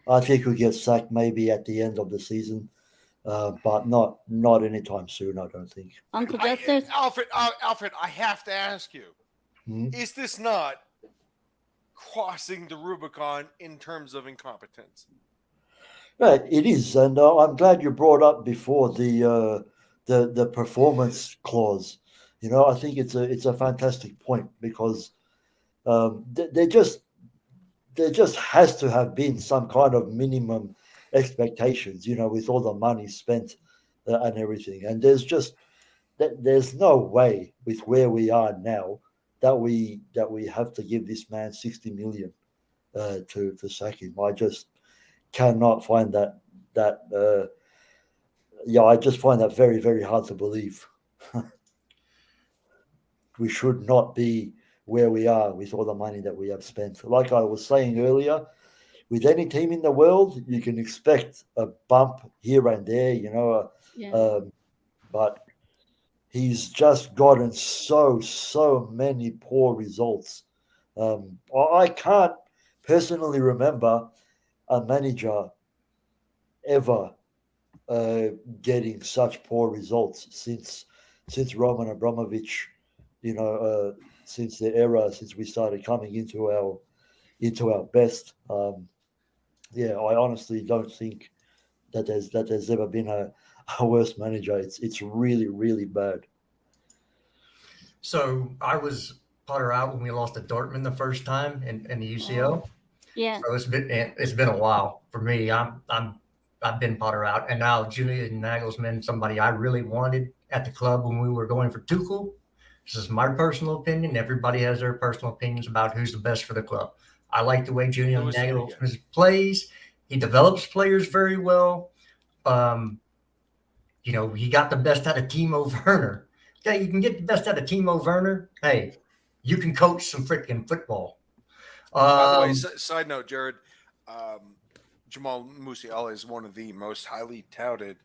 I think he'll get sacked maybe at the end of the season, but not anytime soon. I don't think. Uncle Jester, Alfred, I have to ask you: is this not crossing the Rubicon in terms of incompetence? Right, it is, and I'm glad you brought up before the performance clause. I think it's a fantastic point because there just has to have been some kind of minimum expectations, with all the money spent and everything, and there's no way with where we are now that we have to give this man 60 million to sack him. I just cannot find that I just find that very, very hard to believe. We should not be where we are with all the money that we have spent. Like I was saying earlier, with any team in the world, you can expect a bump here and there, but he's just gotten so many poor results. I can't personally remember a manager ever getting such poor results since Roman Abramovich, since the era, since we started coming into our best. I honestly don't think that there's ever been a worse manager. It's really, really bad. So I was Potter out when we lost to Dortmund the first time in the UCL. Yeah. So it's been a while for me. I've been Potter out, and now Julian Nagelsmann, somebody I really wanted at the club when we were going for Tuchel. This is my personal opinion. Everybody has their personal opinions about who's the best for the club. I like the way Julian Lewis Nagelsmann plays. He develops players very well. He got the best out of Timo Werner. Yeah, you can get the best out of Timo Werner. Hey, you can coach some freaking football. By the way, side note, Jared, Jamal Musiala is one of the most highly touted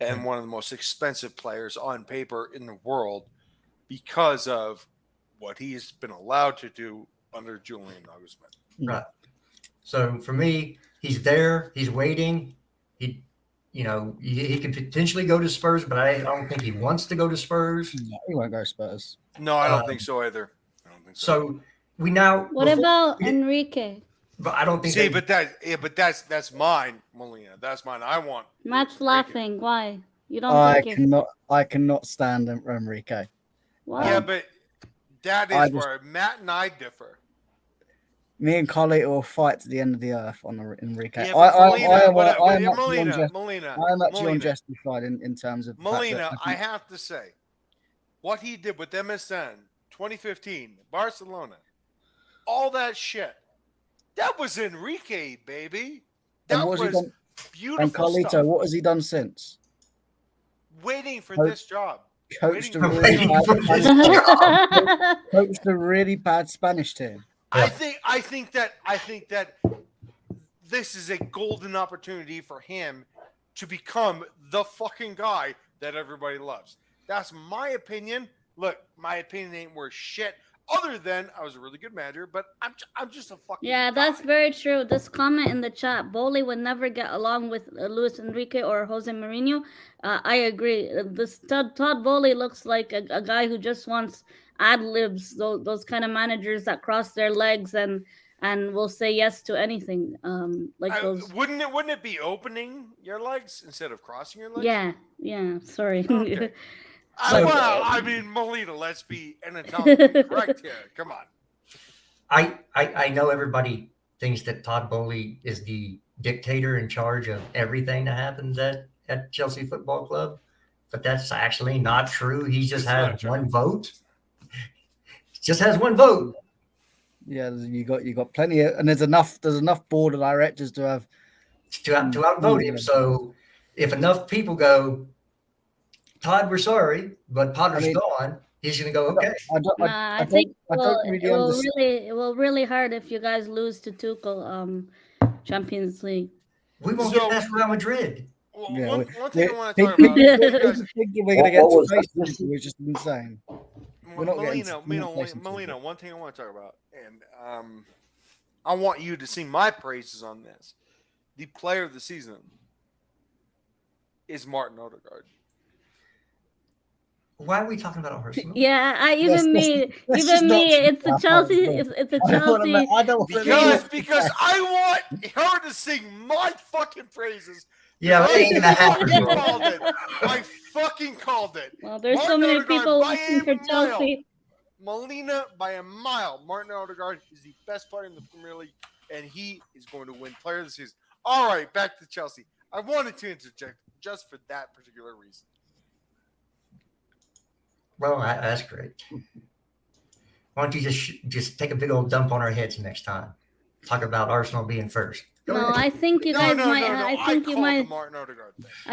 and one of the most expensive players on paper in the world because of what he's been allowed to do under Julian Nagelsmann. Right. So for me, he's there. He's waiting. He could potentially go to Spurs, but I don't think he wants to go to Spurs. No, he won't go Spurs. No, I don't think so either. I don't think so. So we now. What about Enrique? But I don't think. See, but that's mine, Molina. That's mine. I want. Matt's laughing. Why? You don't think I cannot stand Enrique. Why? Yeah, but that is where Matt and I differ. Me and Carly will fight to the end of the earth on Enrique. Yeah, I am Molina, actually unjustified in terms of Molina. I have to say, what he did with MSN 2015, Barcelona, all that shit, that was Enrique, baby. That was beautiful and Carlito, stuff. what has he done since? Waiting for this job. Coached a really bad Spanish team. I think that this is a golden opportunity for him to become the fucking guy that everybody loves. That's my opinion. Look, my opinion ain't worth shit. Other than I was a really good manager, but I'm just a fucking Yeah, guy. that's very true. This comment in the chat, Bowley would never get along with Luis Enrique or Jose Mourinho. I agree. This Todd Bowley looks like a guy who just wants ad libs. Those kind of managers that cross their legs and will say yes to anything. Those. Wouldn't it be opening your legs instead of crossing your legs? Yeah. Sorry. Okay. I mean, Molina, let's be anatomically correct here. Come on. I know everybody thinks that Todd Bowley is the dictator in charge of everything that happens at Chelsea Football Club, but that's actually not true. He just has one vote. Just has one vote. Yeah, you got plenty of, and there's enough board of directors to have to outvote him. So if enough people go, Todd, we're sorry, but Potter's gone, he's going to go, okay. I think it will really hurt if you guys lose to Tuchel Champions League. We won't get past Real Madrid. One thing I want to talk about. We're going to get space, which is insane. Molina, one thing I want to talk about, and I want you to sing my praises on this. The player of the season is Martin Odegaard. Why are we talking about Arsenal? Yeah, it's a Chelsea. It's a Chelsea. Because I want her to sing my fucking praises. Yeah, I fucking called it. Well, there's so many people looking for Chelsea. Molina by a mile. Martin Odegaard is the best player in the Premier League, and he is going to win Player of the Season. All right, back to Chelsea. I wanted to interject just for that particular reason. Well, that's great. Why don't you just take a big old dump on our heads next time? Talk about Arsenal being first. I think you guys might. I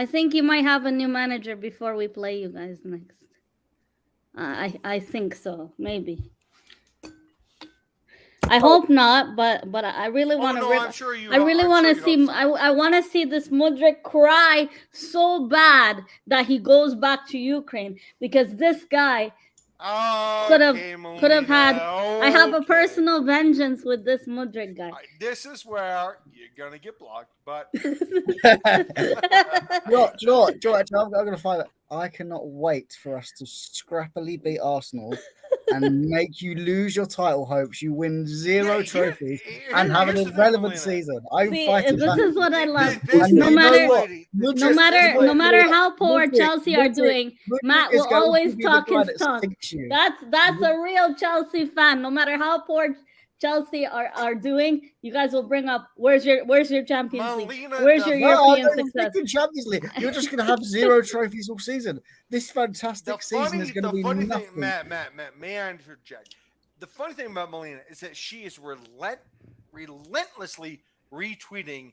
think you might have a new manager before we play you guys next. I think so. Maybe. I hope not, but I really want to. I'm sure you. I really want to see. I want to see this Mudryk cry so bad that he goes back to Ukraine, because this guy could have had. I have a personal vengeance with this Mudryk guy. This is where you're gonna get blocked, but. Do you know what? I'm gonna find that. I cannot wait for us to scrappily beat Arsenal and make you lose your title hopes. You win 0 trophies and have an here's the thing, irrelevant Melina. season. I'm See, fighting this back. is what I love. This No you know matter what? no Mudrik- matter Mudrik- how poor Mudrik- Chelsea are Mudrik- doing, Mudrik Matt is will going to always be the talk guy his that talk. sinks you. That's a real Chelsea fan. No matter how poor Chelsea are doing, you guys will bring up where's your Champions League? Melina Where's your does- No, European I don't success? think Champions League. You're just going to have 0 trophies all season. This fantastic season is going to be funny nothing. thing, Matt, may I interject? The funny thing about Melina is that she is relentlessly retweeting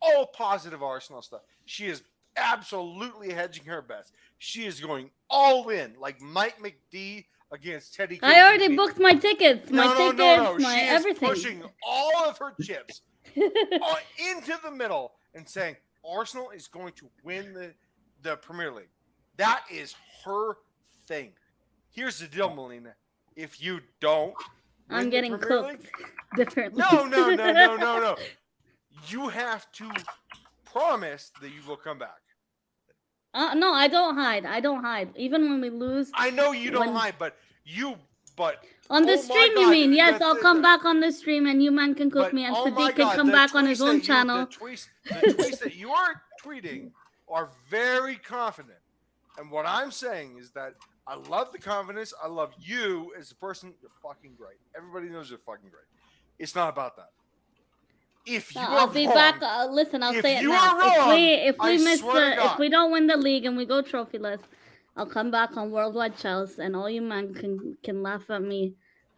all positive Arsenal stuff. She is absolutely hedging her bets. She is going all in, like Mike McD against Teddy. I already booked my tickets, No. my She everything. is pushing all of her chips into the middle and saying Arsenal is going to win the Premier League. That is her thing. Here's the deal, Melina. If you don't, I'm win getting the Premier cooked League, differently. no. You have to promise that you will come back. No, I don't hide. Even when we lose I know you don't When- lie, but on the Oh my stream, you God, mean? Yes, the- I'll the- come the- back on the stream, and you man can cook but, me, and oh my Sadiq can God, come the back on his tweets own that channel. The tweets that you are tweeting are very confident. And what I'm saying is that I love the confidence. I love you as a person. You're fucking great. Everybody knows you're fucking great. It's not about that. If you I'll are be wrong, back. Listen, I'll if say it you now. are wrong, if I we miss swear to God. if we don't win the league and we go trophyless, I'll come back on WorldWideChels, and all you man can laugh at me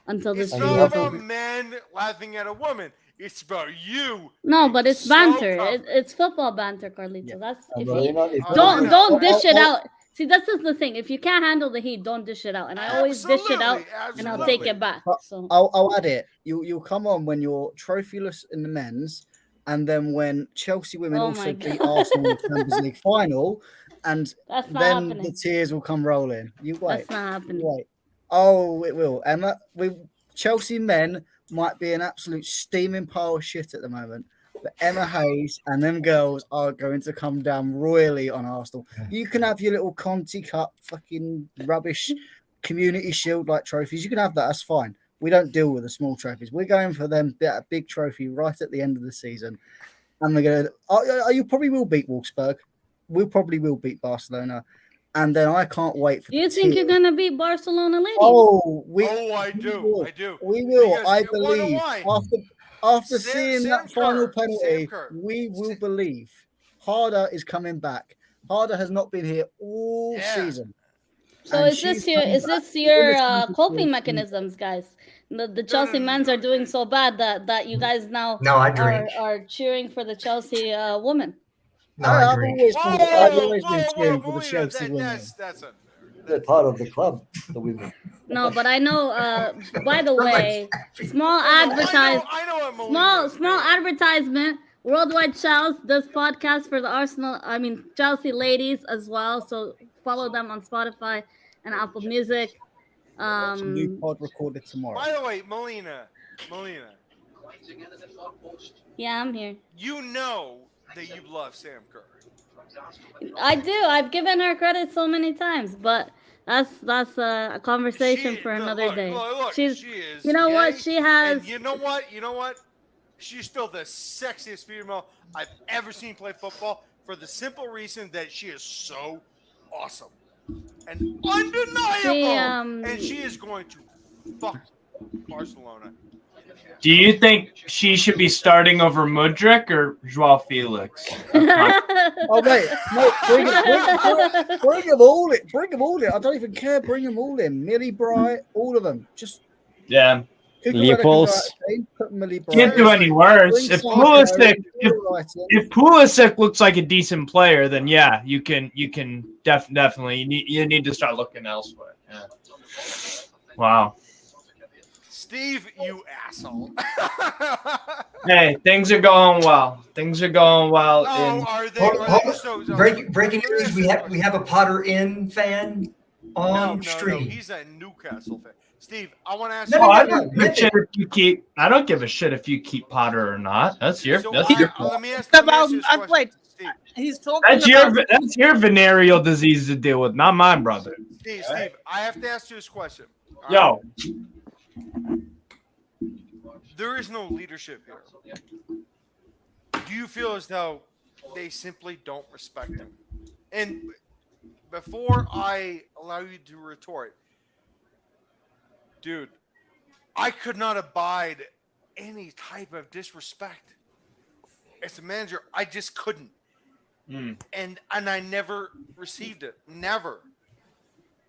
until this it's video not is about over. men laughing at a woman. It's about you. No, being but it's so banter. confident. It's football banter, Carlito. Yeah. That's And if Melina, you, if Oh, you're- don't dish it oh, out. See, this is the thing. If you can't handle the heat, don't dish it out. And I always dish it out, and I'll take it back. So I'll add it. You'll come on when you're trophyless in the men's, and then when Chelsea women Oh also my beat God. Arsenal in the Champions League final, and that's not then happening. the tears will come rolling. You wait. That's not happening. You wait. Oh, it will. And Chelsea men might be an absolute steaming pile of shit at the moment, but Emma Hayes and them girls are going to come down royally on Arsenal. You can have your little Conti Cup fucking rubbish Community Shield like trophies. You can have that. That's fine. We don't deal with the small trophies. We're going for them a big trophy right at the end of the season, and we're gonna. You probably will beat Wolfsburg. We probably will beat Barcelona, and then I can't wait for. Do you the think you're tears. gonna beat Barcelona, ladies? Oh, I do. We will. Because- I you wanna know believe why? after Sam- seeing Sam that final Kerr, penalty, Sam Kerr. we will Sam- believe. Harder is coming back. Harder has not been here all Yeah. season. So And is this she's your coming is back. this your It's gonna be coping good. mechanisms, guys? The Chelsea no, men's no, are doing no. so bad that you guys now No, I drink. are cheering for the Chelsea women. No, I I've drink. always been cheering for the Melina, Chelsea women. that's unfair. they're part of the club, the women. No, but I know. By the We're like way, happy. small I know what Melina is small doing. advertisement. WorldWideChels does podcast for the Chelsea ladies as well. So follow them on Spotify and Apple Music. New pod recorded tomorrow. By the way, Melina, Yeah, I'm here. you know that you love Sam Kerr. I do. I've given her credit so many times, but that's a conversation for another day. Look, She's, she is you know what? gay, She has. and you know what? She's still the sexiest female I've ever seen play football for the simple reason that she is so awesome and undeniable. And she is going to fuck Barcelona. Do you think she should be starting over Mudrik or Joao Felix? Oh wait, no, bring them all in. Bring them all in. I don't even care. Bring them all in. Millie Bright, all of them. Just Yeah, Leopolds. Put Millie Bright. can't do any worse. If Pulisic looks like a decent player, then yeah, you can definitely you need to start looking elsewhere. Yeah. Wow. Steve, you asshole. Hey, things are going well. Things are going well. Oh, are they? Breaking news: we have a Potter Inn fan on No, stream. he's a Newcastle fan. Steve, I want to ask No, you. Oh, I no, don't give a shit if you keep. I don't give a shit if you keep Potter or not. That's your. So, That's your. let me ask you this question, wait. Steve. He's talking That's about your venereal disease to deal with, not mine, brother. Steve, I have to ask you this question. Yo, There is no leadership here. Do you feel as though they simply don't respect him? And before I allow you to retort, dude, I could not abide any type of disrespect as a manager. I just couldn't. And I never received it. Never.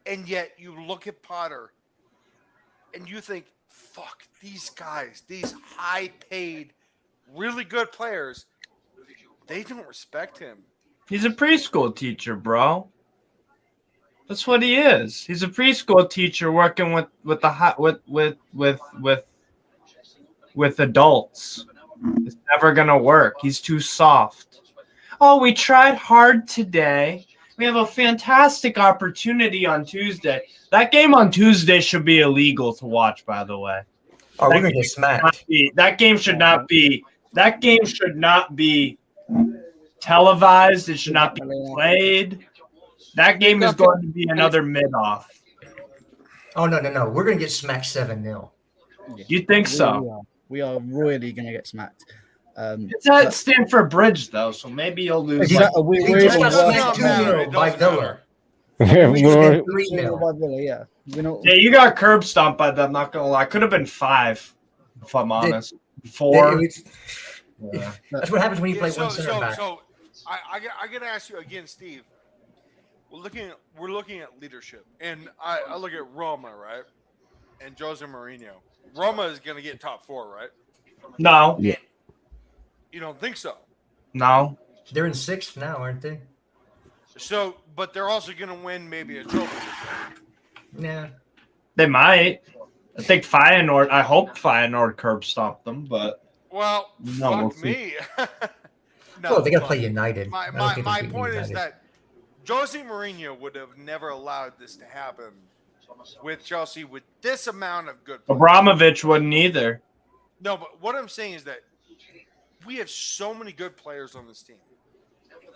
And yet you look at Potter and you think, fuck, these guys, these high-paid, really good players, they don't respect him. he's a preschool teacher, bro. That's what he is. He's a preschool teacher working with adults. It's never gonna work. He's too soft. Oh, we tried hard today. We have a fantastic opportunity on Tuesday. That game on Tuesday should be illegal to watch, by the way. Oh, we're gonna get smacked. That game should not be televised. It should not be played. That game is going to be another mid-off. Oh no. We're gonna get smacked 7-0. You think so? We are royally going to get smacked. It's at Stamford Bridge, though, so maybe you'll lose. We just got smacked 2-0 by Villa. We just did 3-0. Yeah. Yeah, you got curb stomped by them, not going to lie. Could have been 5, if I'm honest. 4. Yeah. That's what happens when you play one center back. So I got to ask you again, Steve. We're looking at leadership, and I look at Roma, right, and Jose Mourinho. Roma is going to get top 4, right? No. Yeah. You don't think so? No. They're in 6th now, aren't they? So, but they're also going to win maybe a trophy. Yeah. They might. I think Feyenoord, I hope Feyenoord curb stomped them, but. Well, no, fuck we'll see. me. No, they got to play United. My point is that Jose Mourinho would have never allowed this to happen with Chelsea with this amount of good players. Abramovich wouldn't either. No, but what I'm saying is that we have so many good players on this team,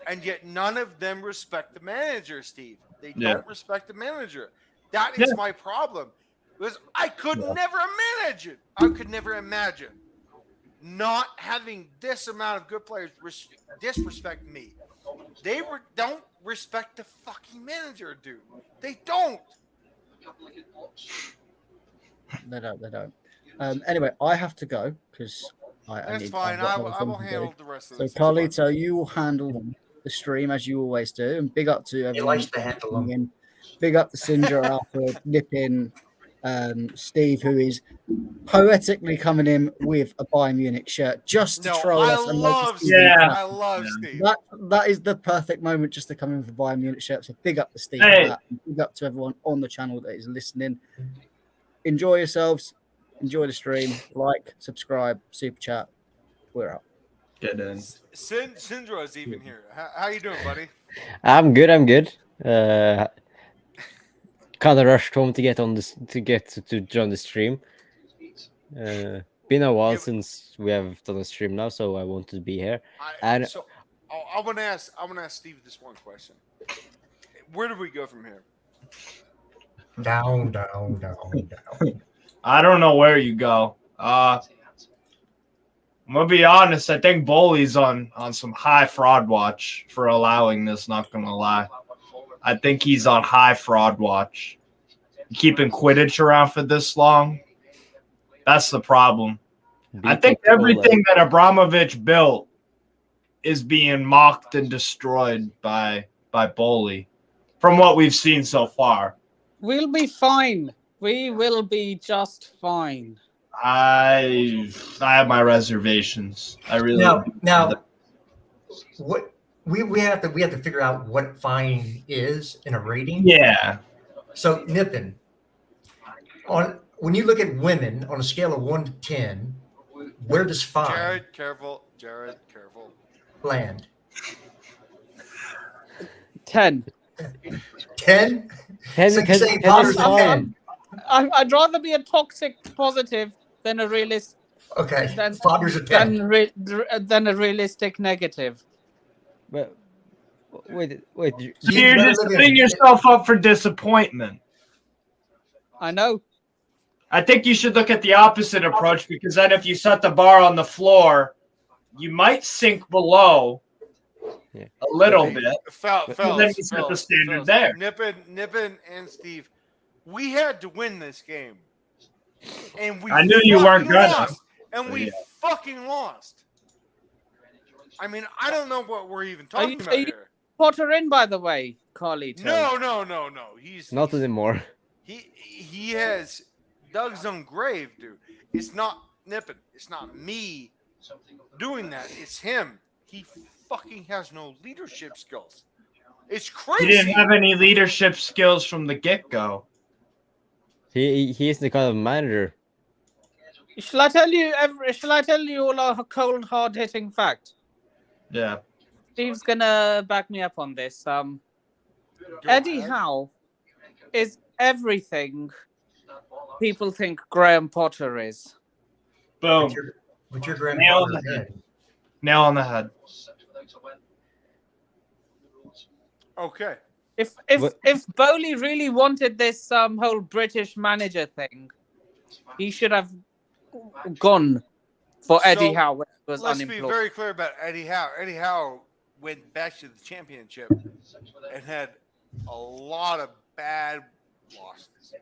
and yet none of them respect the manager, Steve. They don't respect the manager. That is my problem. Because I could never imagine. I could never imagine not having this amount of good players disrespect me. They don't respect the fucking manager, dude. They don't. They don't. Anyway, I have to go because That's fine. I will handle the rest of this. So, Carlito, you will handle the stream as you always do. And big up to everyone. He likes to handle them. Big up to Sindra, Alfred, Nippin, Steve, who is poetically coming in with a Bayern Munich shirt just to troll us. I love Steve. That is the perfect moment just to come in with a Bayern Munich shirt. So big up to Steve. Hey. Big up to everyone on the channel that is listening. Enjoy yourselves. Enjoy the stream. Like, subscribe, super chat. We're out. Get in. Sindra is even here. How you doing, buddy? I'm good. Kind of rushed home to get on this to join the stream. Been a while since we have done a stream now, so I wanted to be here. I want to ask Steve this one question. Where do we go from here? Down. I don't know where you go. I'm gonna be honest. I think Bowley's on some high fraud watch for allowing this. Not gonna lie, I think he's on high fraud watch. Keeping Quidditch around for this long, that's the problem. I think everything that Abramovich built is being mocked and destroyed by Bowley, from what we've seen so far. We'll be fine. We will be just fine. I have my reservations. I really now what we have to figure out what fine is in a rating. Yeah. So Nippin, when you look at women on a scale of 1 to 10, where does fine Jared, careful. land? 10. 10? 10 So you is say Potter's a fine. 10. I'd rather be a toxic positive than a realist. Okay, Than, Potter's a 10. than a realistic negative. But wait. You're just setting yourself up for disappointment. I know. I think you should look at the opposite approach, because then if you set the bar on the floor, you might sink below a little bit. Then you set the standard there. Nippin and Steve, we had to win this game. And we I knew you weren't gonna. lost. And we fucking lost. I mean, I don't know what we're even talking about here. Potter in, by the way, Carlito. No. He's Not anymore. He has dug his own grave, dude. It's not Nippin. It's not me doing that. It's him. He fucking has no leadership skills. It's crazy. He didn't have any leadership skills from the get-go. He is the kind of manager. Shall I tell you all a cold, hard-hitting fact? Yeah. Steve's gonna back me up on this. Eddie Howe is everything people think Graham Potter is. Boom. What's your grandfather's head? Nail on the head. Okay. If Bowley really wanted this whole British manager thing, he should have gone for Eddie Howe when he was let's unemployed. be very clear about Eddie Howe. Eddie Howe went back to the championship and had a lot of bad losses.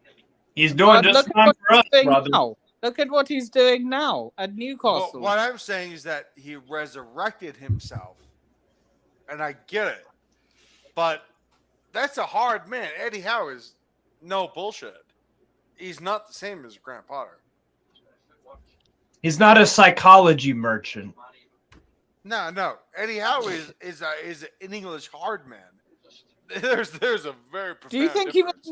He's doing just fine for us, brother. Now. Look at what he's doing now at Newcastle. Well, what I'm saying is that he resurrected himself, and I get it. But that's a hard man. Eddie Howe is no bullshit. He's not the same as Grant Potter. He's not a psychology merchant. No. Eddie Howe is an English hard man. There's a very profound Do you think difference.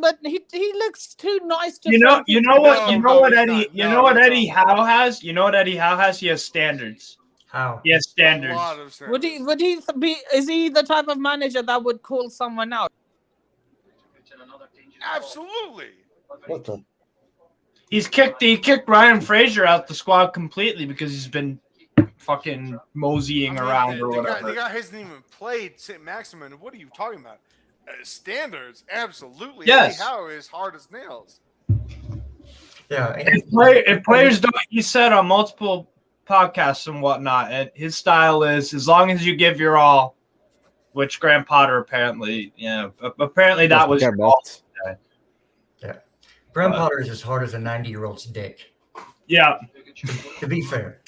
he looks too nice to You know what Eddie Howe Howe has? You know what Eddie Howe has? He has standards. How? He has standards. Would he be? Is he the type of manager that would call someone out? Absolutely. What the? He kicked Ryan Fraser out the squad completely because he's been fucking moseying around or whatever. The guy hasn't even played St. Maximin. What are you talking about? Standards, absolutely. Yes. Eddie Howe is hard as nails. Yeah. If players don't, he said on multiple podcasts and whatnot, and his style is as long as you give your all, which Graham Potter apparently that was your all. Yeah. Graham Potter is as hard as a 90-year-old's dick. Yeah. To be fair.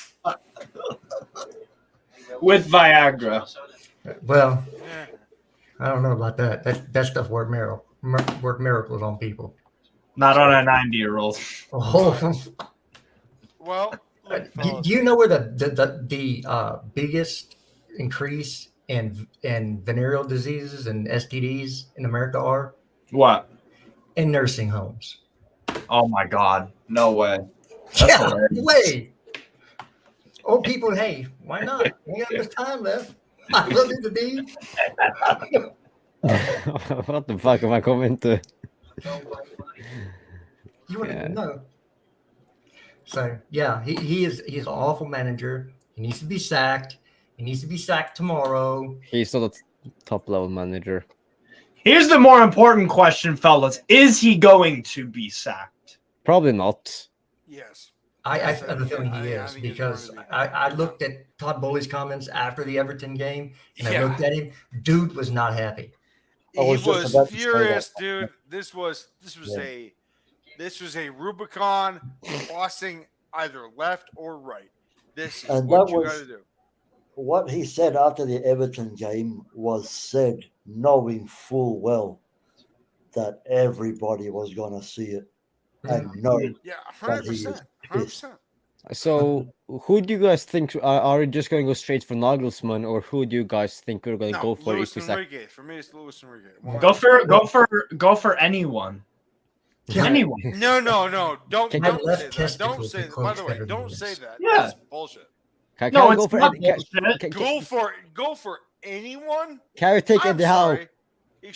With Viagra. Well, I don't know about that. That stuff work miracles on people. Not on a 90-year-old. Oh. Well, do you know where the biggest increase in venereal diseases and STDs in America are? What? In nursing homes. Oh my God! No way. Yeah, way. Old people, hey, why not? We got much time left. Might as well do the deed. What the fuck am I coming to? You wouldn't even know. So yeah, he's an awful manager. He needs to be sacked. He needs to be sacked tomorrow. He's not a top level manager. Here's the more important question, fellas: is he going to be sacked? Probably not. Yes. I have a feeling he is because I looked at Todd Bowley's comments after the Everton game and I looked at him. Dude was not happy. He was furious, dude. This was a Rubicon crossing either left or right. This is what you got to do. What he said after the Everton game was said knowing full well that everybody was going to see it and know that he is pissed. So, who do you guys think are we just going to go straight for Nagelsmann, or who do you guys think we're going to go for? Luis Enrique. For me, it's Luis Enrique. Go for anyone. Yeah. Anyone. No. Don't say that. Don't Don't say. By the way, don't say that. Yeah. That's bullshit. No, it's not bullshit. Go for anyone. Can we take Eddie Howe?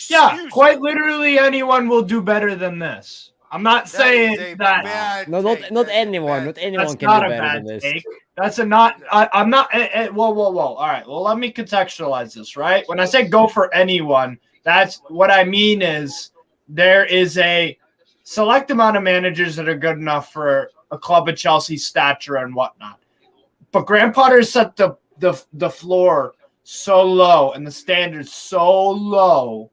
Yeah, quite literally anyone will do better than this. I'm not saying that. No, not anyone. Not anyone can do better than this. Take. That's a not. I'm not. Whoa. All right. Well, let me contextualize this. Right. When I say go for anyone, that's what I mean is there is a select amount of managers that are good enough for a club of Chelsea's stature and whatnot. But Graham Potter set the floor so low and the standards so low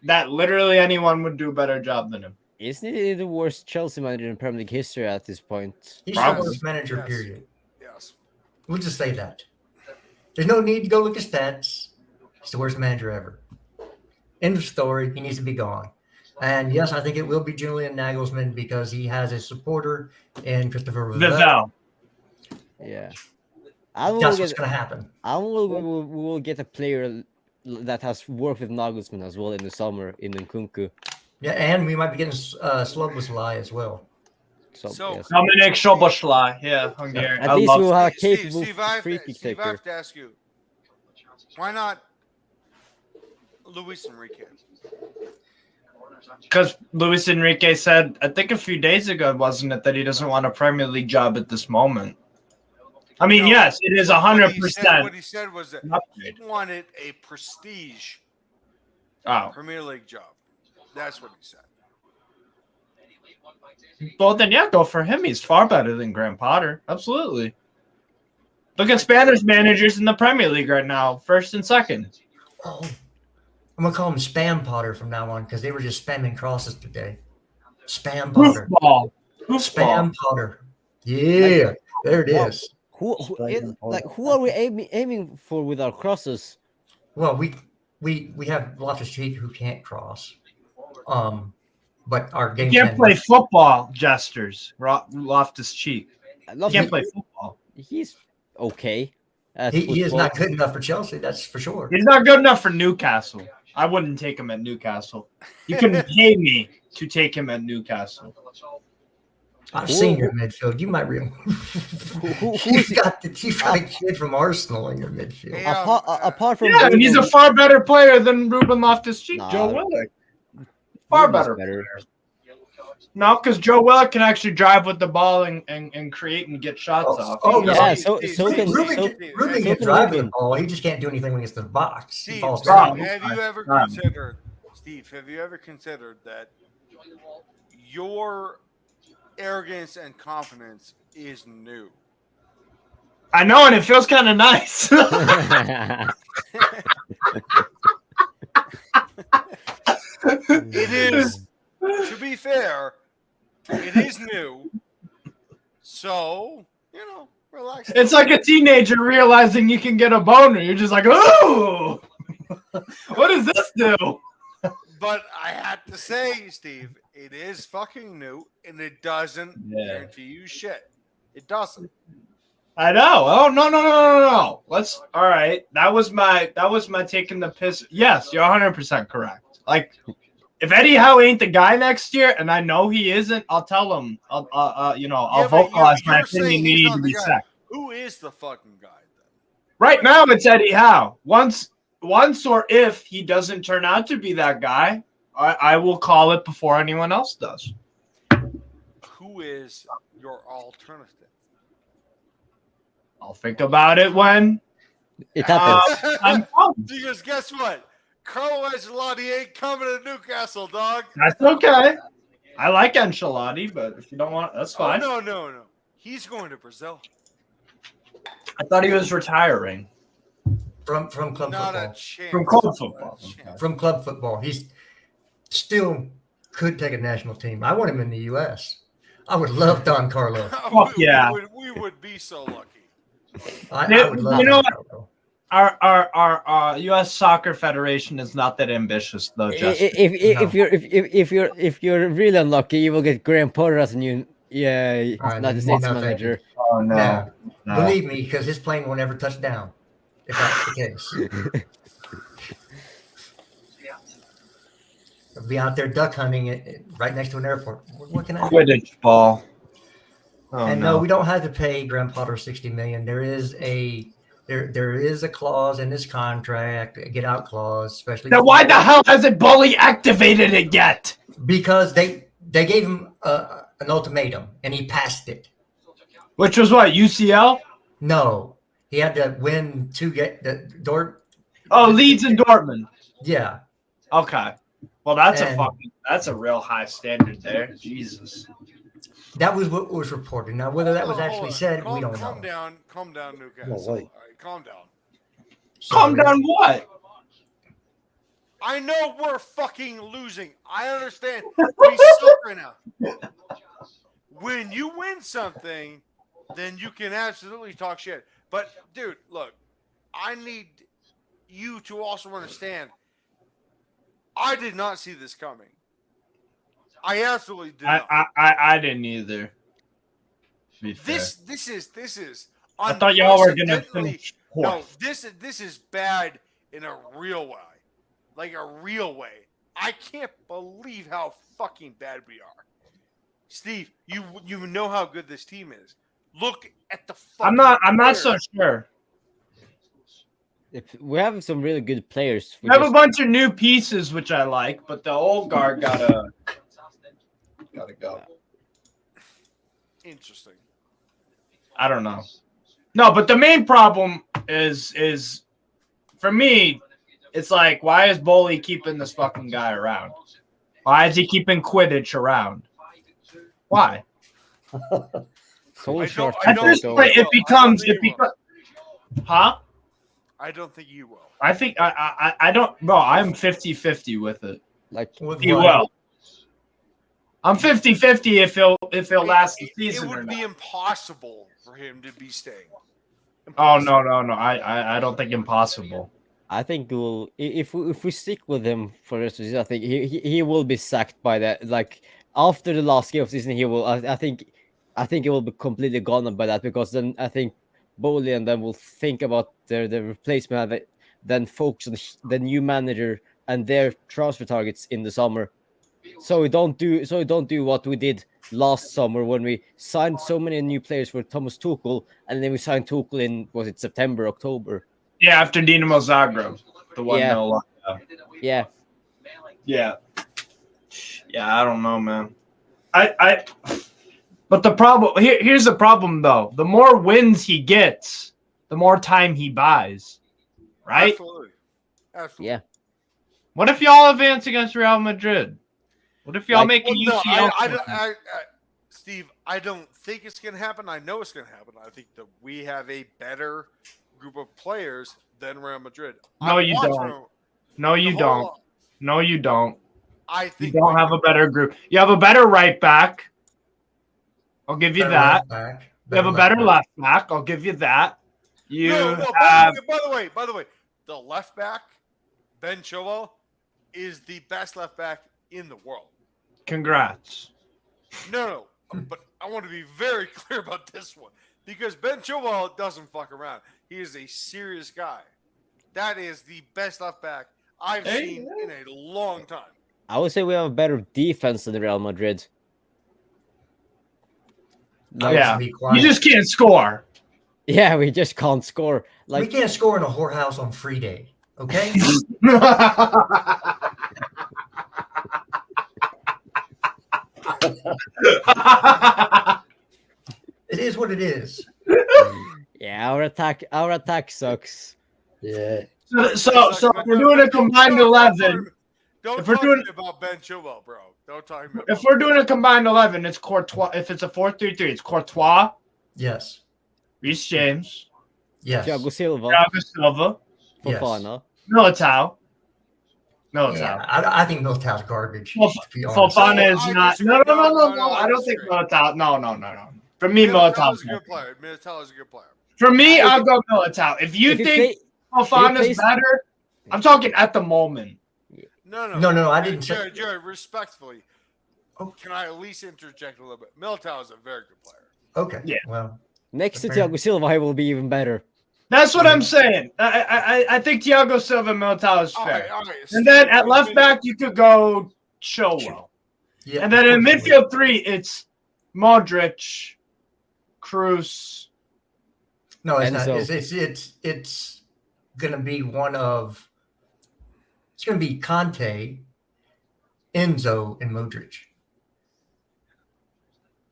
that literally anyone would do a better job than him. Isn't he the worst Chelsea manager in Premier League history at this point? He's Probably. the worst manager, Yes. period. Yes. We'll just say that. There's no need to go look at stats. He's the worst manager ever. End of story. He needs to be gone. And yes, I think it will be Julian Nagelsmann because he has a supporter in Christopher Vivell. Vivell. Yeah. That's what's going to happen. We will get a player that has worked with Nagelsmann as well in the summer in Nkunku. Yeah, and we might be getting Sloboslai as well. So- yes. Dominic Szoboszlai. Yeah, Hungarian. At I least love we'll have a Steve, capable free kick Steve, I taker. have to ask you, why not Luis Enrique? Because Luis Enrique said, I think a few days ago, wasn't it, that he doesn't want a Premier League job at this moment. I mean, No, yes, it is What 100%. he said was that an he upgrade. wanted a prestige Oh, Premier League job. That's what he said. well then, yeah, go for him. He's far better than Graham Potter. Absolutely. Look at Spanish managers in the Premier League right now, first and second. Oh, I'm going to call him Spam Potter from now on because they were just spamming crosses today. Spam Potter. Goofball. Spam Potter. Yeah, there it is. Who are we aiming for with our crosses? Well, we have Loftus-Cheek who can't cross. But our game You can't plan play was- football, jesters. Loftus-Cheek. I You love can't him. play football. He's okay. At He is football. not good enough for Chelsea, that's for sure. He's not good enough for Newcastle. I wouldn't take him at Newcastle. You can pay me to take him at Newcastle. I've seen your midfield. You might real. You've got a kid from Arsenal in your midfield. Hey, Apart from Yeah, and he's a Bruno- far better player than Ruben Loftus-Cheek. Nah. Joe Willock. Far Bruno's better. better. No, because Joe Willock can actually drive with the ball and create and get shots off. yeah, Steve, so Steve, can- Steve, Ruben so- Steve, Ruben Steve, can so drive Ruben. the ball. He just can't do anything when he gets to the box. He Steve, falls Steve, down. have you ever considered, Steve? Have you ever considered that your arrogance and confidence is new? I know, and it feels kind of nice. It is, to be fair, it is new. So, relax. It's like a teenager realizing you can get a boner. You're just like, ooh, what does this do? But I had to say, Steve, it is fucking new, and it doesn't Yeah. guarantee you shit. It doesn't. I know. Oh no. All right. That was my taking the piss. Yes, you're 100% correct. Like, if Eddie Howe ain't the guy next year, and I know he isn't, I'll tell him. I'll Yeah, but vocalize my you're saying opinion. he's You need not to the be guy. sacked. Who is the fucking guy then? Right now, it's Eddie Howe. Once or if he doesn't turn out to be that guy, I will call it before anyone else does. Who is your alternative? I'll think about it when It happens. I'm done. Because guess what? Carlo Ancelotti ain't coming to Newcastle, dog. That's okay. I like Ancelotti, but if you don't want, that's fine. Oh, no. He's going to Brazil. I thought he was retiring From club Not a football. chance. from club Not a football. chance. From club football. He's still could take a national team. I want him in the U.S. I would love Don Carlo. yeah. We would be so lucky. I would love You know Don what? Carlo. Our U.S. Soccer Federation is not that ambitious, though. Justin. If you're really unlucky, you will get Graham Potter as a new United States no, thank manager. Oh Yeah. no. Believe me, because his plane will never touch down. If that's the case. He'll be out there duck hunting right next to an airport. What can I do? Quidditch ball. Oh, And no, we don't have to pay Graham Potter $60 million. There is a clause in his contract, a get out clause, especially. Then why the hell hasn't Bully activated it yet? Because they gave him an ultimatum and he passed it. Which was what, UCL? No, he had to win to get the door. Oh, Leeds and Dortmund. Yeah, Okay. Well, that's And- that's a real high standard there. Jesus. That was what was reported. Now, whether that was Hold actually on. said, we don't Calm know. down. Calm down, Newcastle. No way. All right, calm down. Calm Sorry. down what? I know we're fucking losing. I understand. We suck right now. When you win something, then you can absolutely talk shit. But, dude, look, I need you to also understand. I did not see this coming. I absolutely did not. I didn't either. To be fair. This is. I thought y'all were gonna unprecedentedly- finish No, fourth. this is bad in a real way, like a real way. I can't believe how fucking bad we are. Steve, you know how good this team is. Look at the fucking I'm not so players. sure. We have some really good players. We have a bunch of new pieces which I like, but the old guard gotta go. Interesting. I don't know. No, but the main problem is for me, it's like, why is Boley keeping this fucking guy around? Why is he keeping Quidditch around? Why? so I short. don't- I At don't this think point, he it will. becomes I don't think he will. Huh? I don't think you will. I think I don't. Bro, I'm 50-50 with it. Like With He what? will. I'm 50-50 if he'll last the It season or would not. be impossible for him to be staying. Oh no. I don't think impossible. I think we'll if we stick with him for the rest of the season, I think he will be sacked by that. Like after the last game of the season, he will. I think it will be completely gone by that, because then I think Bowley and them will think about their replacement, and then focus on the new manager and their transfer targets in the summer. So we don't do what we did last summer when we signed so many new players for Thomas Tuchel, and then we signed Tuchel in, was it September, October? Yeah, after Dinamo Zagreb, the 1-0 Yeah. lockout. Yeah. Yeah. Yeah, I don't know, man. But the problem here's the problem though. The more wins he gets, the more time he buys. Right? Absolutely. Yeah. What if y'all advance against Real Madrid? What if y'all Like- make a Well, no, UCL? Steve, I don't think it's going to happen. I know it's going to happen. I think that we have a better group of players than Real Madrid. No, you watched don't. Real- No, you the don't. whole- No, you don't. I You think don't we have do. a better group. You have a better right back. I'll give you Better that. left back. You have a better left back. I'll give you that. You No, have by the way, the left back, Ben Chilwell, is the best left back in the world. congrats. No, but I want to be very clear about this one, because Ben Chilwell doesn't fuck around. He is a serious guy. That is the best left back I've seen in a long time. I would say we have a better defense than Real Madrid. I Yeah. would be quiet. You just can't score. Yeah, we just can't score. we Like can't score in a whorehouse on free day. Okay. It is what it is. yeah, our attack sucks. Yeah. so if we're doing a combined 11, Don't if we're talk to doing- me about Ben Chilwell, bro. Don't talk to me. if we're doing a combined 11, it's Courtois. If it's a 4-3-3, it's Courtois, Yes. Reece James, Yes. Thiago Silva, Thiago Silva, Yes. Fofana. Militao. Yeah, I think Militao's garbage. Well, to be honest. Fofana No, is I not. disagree. No. I I don't think disagree. Militao. No. For me, Militao's Militao's a good player. Militao's a good player. For me, If- I'll go Militao. If you If he think play- Fofana's plays- better, I'm talking at the moment. No, I didn't say- Jared, respectfully, Oh. can I at least interject a little bit? Militao is a very good player. Okay. Yeah. Well, Next to Fair. Thiago Silva, he will be even better. That's what I'm saying. I think Thiago Silva and Militao is All fair. right, all right. And then Steve, at left back, you could go Chilwell. yeah. And then in unfortunately. midfield 3, it's Modric, Cruz. No, it's Enzo. not. It's gonna be one of. It's gonna be Conte, Enzo, and Modric.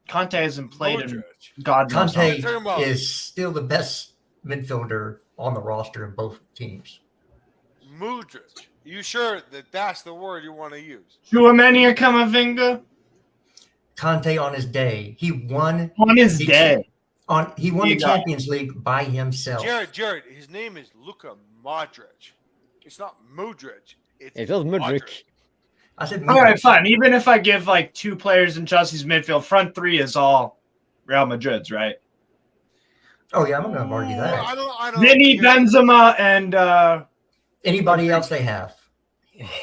Conte hasn't played in Modric. God knows how Conte talking about- is still the best midfielder on the roster in both teams. Mudryk. You sure that that's the word you want to use? Chouameni Camavinga Conte on his day. He won on his the- day. He won You the got it. Champions League by himself. Jared, his name is Luka Modric. It's not Mudryk. It was Mudryk. I said, All right, Mudryk. fine. Even if I give like 2 players in Chelsea's midfield, front 3 is all Real Madrid's, right? Oh yeah, I'm not gonna argue I that. don't Vinny, care. Benzema, and Anybody else they have?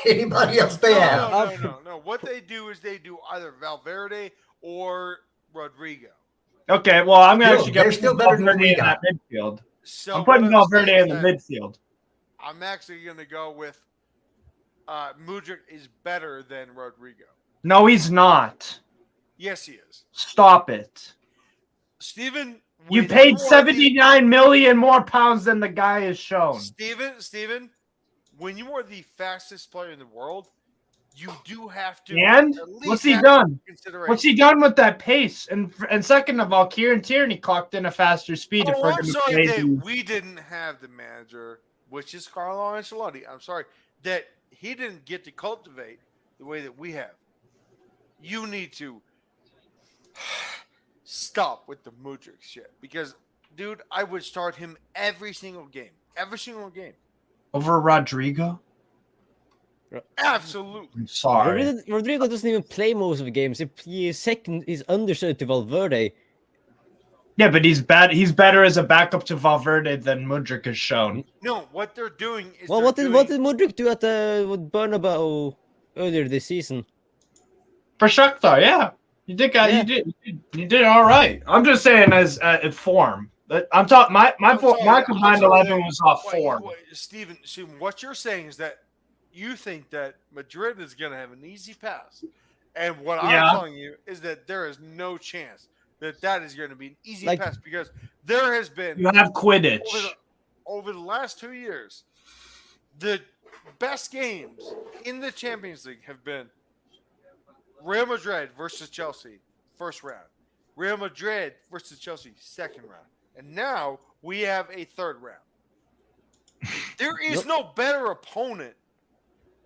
Anybody else they have? No. What they do is they do either Valverde or Rodrigo. okay. Well, I'm gonna actually They're get still better than what Valverde we in that got. midfield. So I'm putting what Valverde saying in the is that midfield. I'm actually going to go with Mudryk is better than Rodrigo. No, he's not. Yes, he is. Stop it. Steven, You when paid are the- 79 million more pounds than the guy has shown. Steven, when you are the fastest player in the world, you do have to. And at least what's he have done? consideration. What's he done with that pace? And second of all, Kieran Tierney clocked in a faster speed. if Oh, we're I'm gonna sorry play that these- we didn't have the manager, which is Carlo Ancelotti. I'm sorry that he didn't get to cultivate the way that we have. You need to stop with the Mudryk shit because, dude, I would start him every single game. Every single game. over Rodrigo. Absolutely. I'm sorry. Rodrigo doesn't even play most of the games. If he is second, he's understudy to Valverde. Yeah, but he's bad. He's better as a backup to Valverde than Mudryk has shown. No, what they're doing is Well, what did Mudryk do at with Bernabeu earlier this season? For Shakhtar, yeah, you did. Yeah. You did all right. I'm just saying as form. I'm talking. My combined 11 was off form. Steven, what you're saying is that you think that Madrid is going to have an easy pass, and what Yeah. I'm telling you is that there is no chance that is going to be an easy pass because there has been You have Quidditch. over the last 2 years, the best games in the Champions League have been Real Madrid versus Chelsea, first round. Real Madrid versus Chelsea, second round. And now we have a third round. There is no better opponent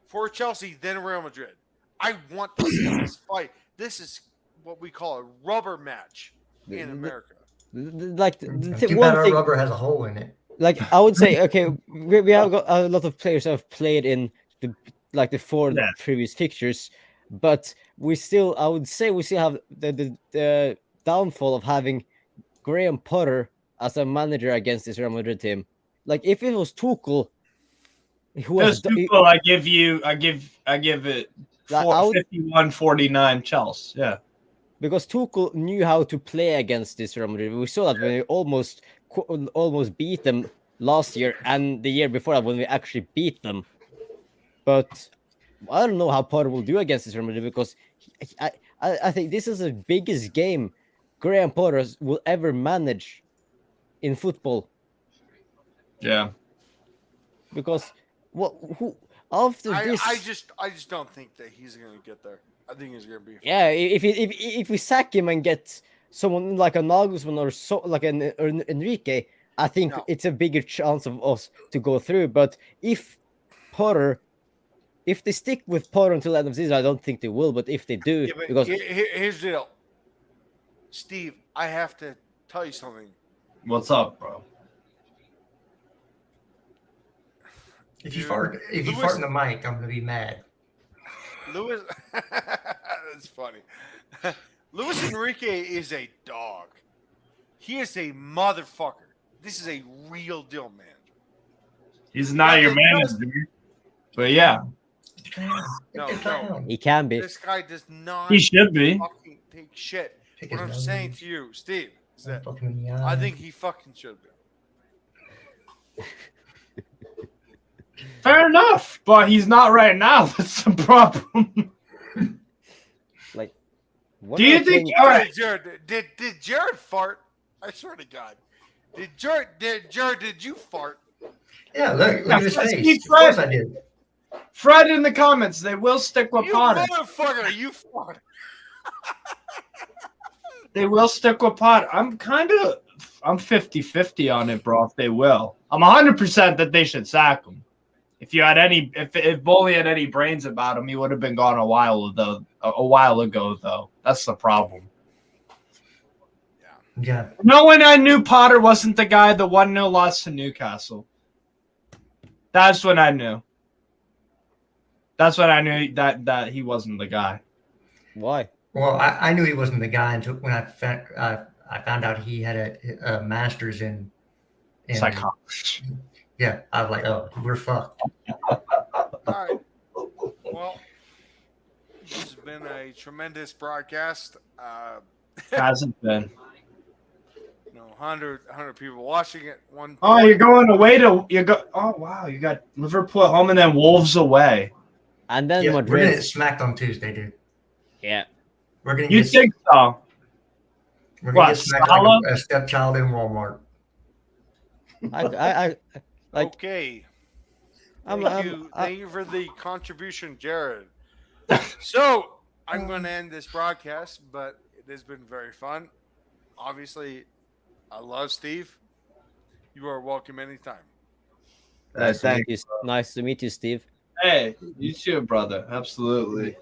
for Chelsea than Real Madrid. I want to see this fight. This is what we call a rubber match in America. Like Too one bad our thing, rubber has a hole in it. like I would say, okay, we have got a lot of players that have played in the 4 Yeah. previous fixtures, but I would say we still have the downfall of having Graham Potter as a manager against this Real Madrid team. Like if it was Tuchel, who was Tuchel, I give it Like, I would- 51-49 Chelsea. Yeah. because Tuchel knew how to play against this Real Madrid. We saw that when we almost beat them last year and the year before that when we actually beat them. But I don't know how Potter will do against this Real Madrid because I think this is the biggest game Graham Potter will ever manage in football. Yeah. Because who after this? I just don't think that he's going to get there. I think he's going to be. Yeah, if we sack him and get someone like a Nagelsmann or like an Enrique, I think No. it's a bigger chance of us to go through. But if they stick with Potter until the end of the season, I don't think they will. But if they do, Yeah, but because here's the deal, Steve. I have to tell you something. What's up, bro? If you Dude, fart in the mic, I'm gonna be mad. Luis, that's funny. Luis Enrique is a dog. He is a motherfucker. This is a real deal manager. He's not your manager. But yeah, No. he can be. This guy does not he should be. fucking take shit. Pick What his I'm nose. saying to you, Steve, is that Look him in the I eye. think he fucking should be. Fair enough, but he's not right now. That's the problem. Like, what Do you are we think? playing- All right. Jared, did Jared fart? I swear to God. Did you fart? Yeah, look at his Steve face. Of Fred. course I did. Fred in the comments. They will stick with You Potter. motherfucker, you fart. They will stick with Potter. I'm 50-50 on it, bro. If they will, I'm 100% that they should sack him. If Boley had any brains about him, he would have been gone a while ago. Though that's the problem. Yeah. No one I knew Potter wasn't the guy. The 1-0 loss to Newcastle. That's when I knew. That's when I knew that he wasn't the guy. Why? Well, I knew he wasn't the guy until when I found out he had a master's in Psychology. Yeah, I was like, oh, we're fucked. All right. Well, this has been a tremendous broadcast. Hasn't been. 100 people watching it. Oh, you're going away to Oh wow, you got Liverpool at home and then Wolves away. And then Yeah, we're Madrid. gonna get smacked on Tuesday, dude. Yeah. We're gonna You get, think so? we're gonna what, get smacked Salah? like a stepchild in Walmart. I like. Okay. I'm, Thank you for the contribution, Jared. So I'm going to end this broadcast, but it has been very fun. Obviously, I love Steve. You are welcome anytime. Nice to meet you, Steve. Hey, you too, brother. Absolutely.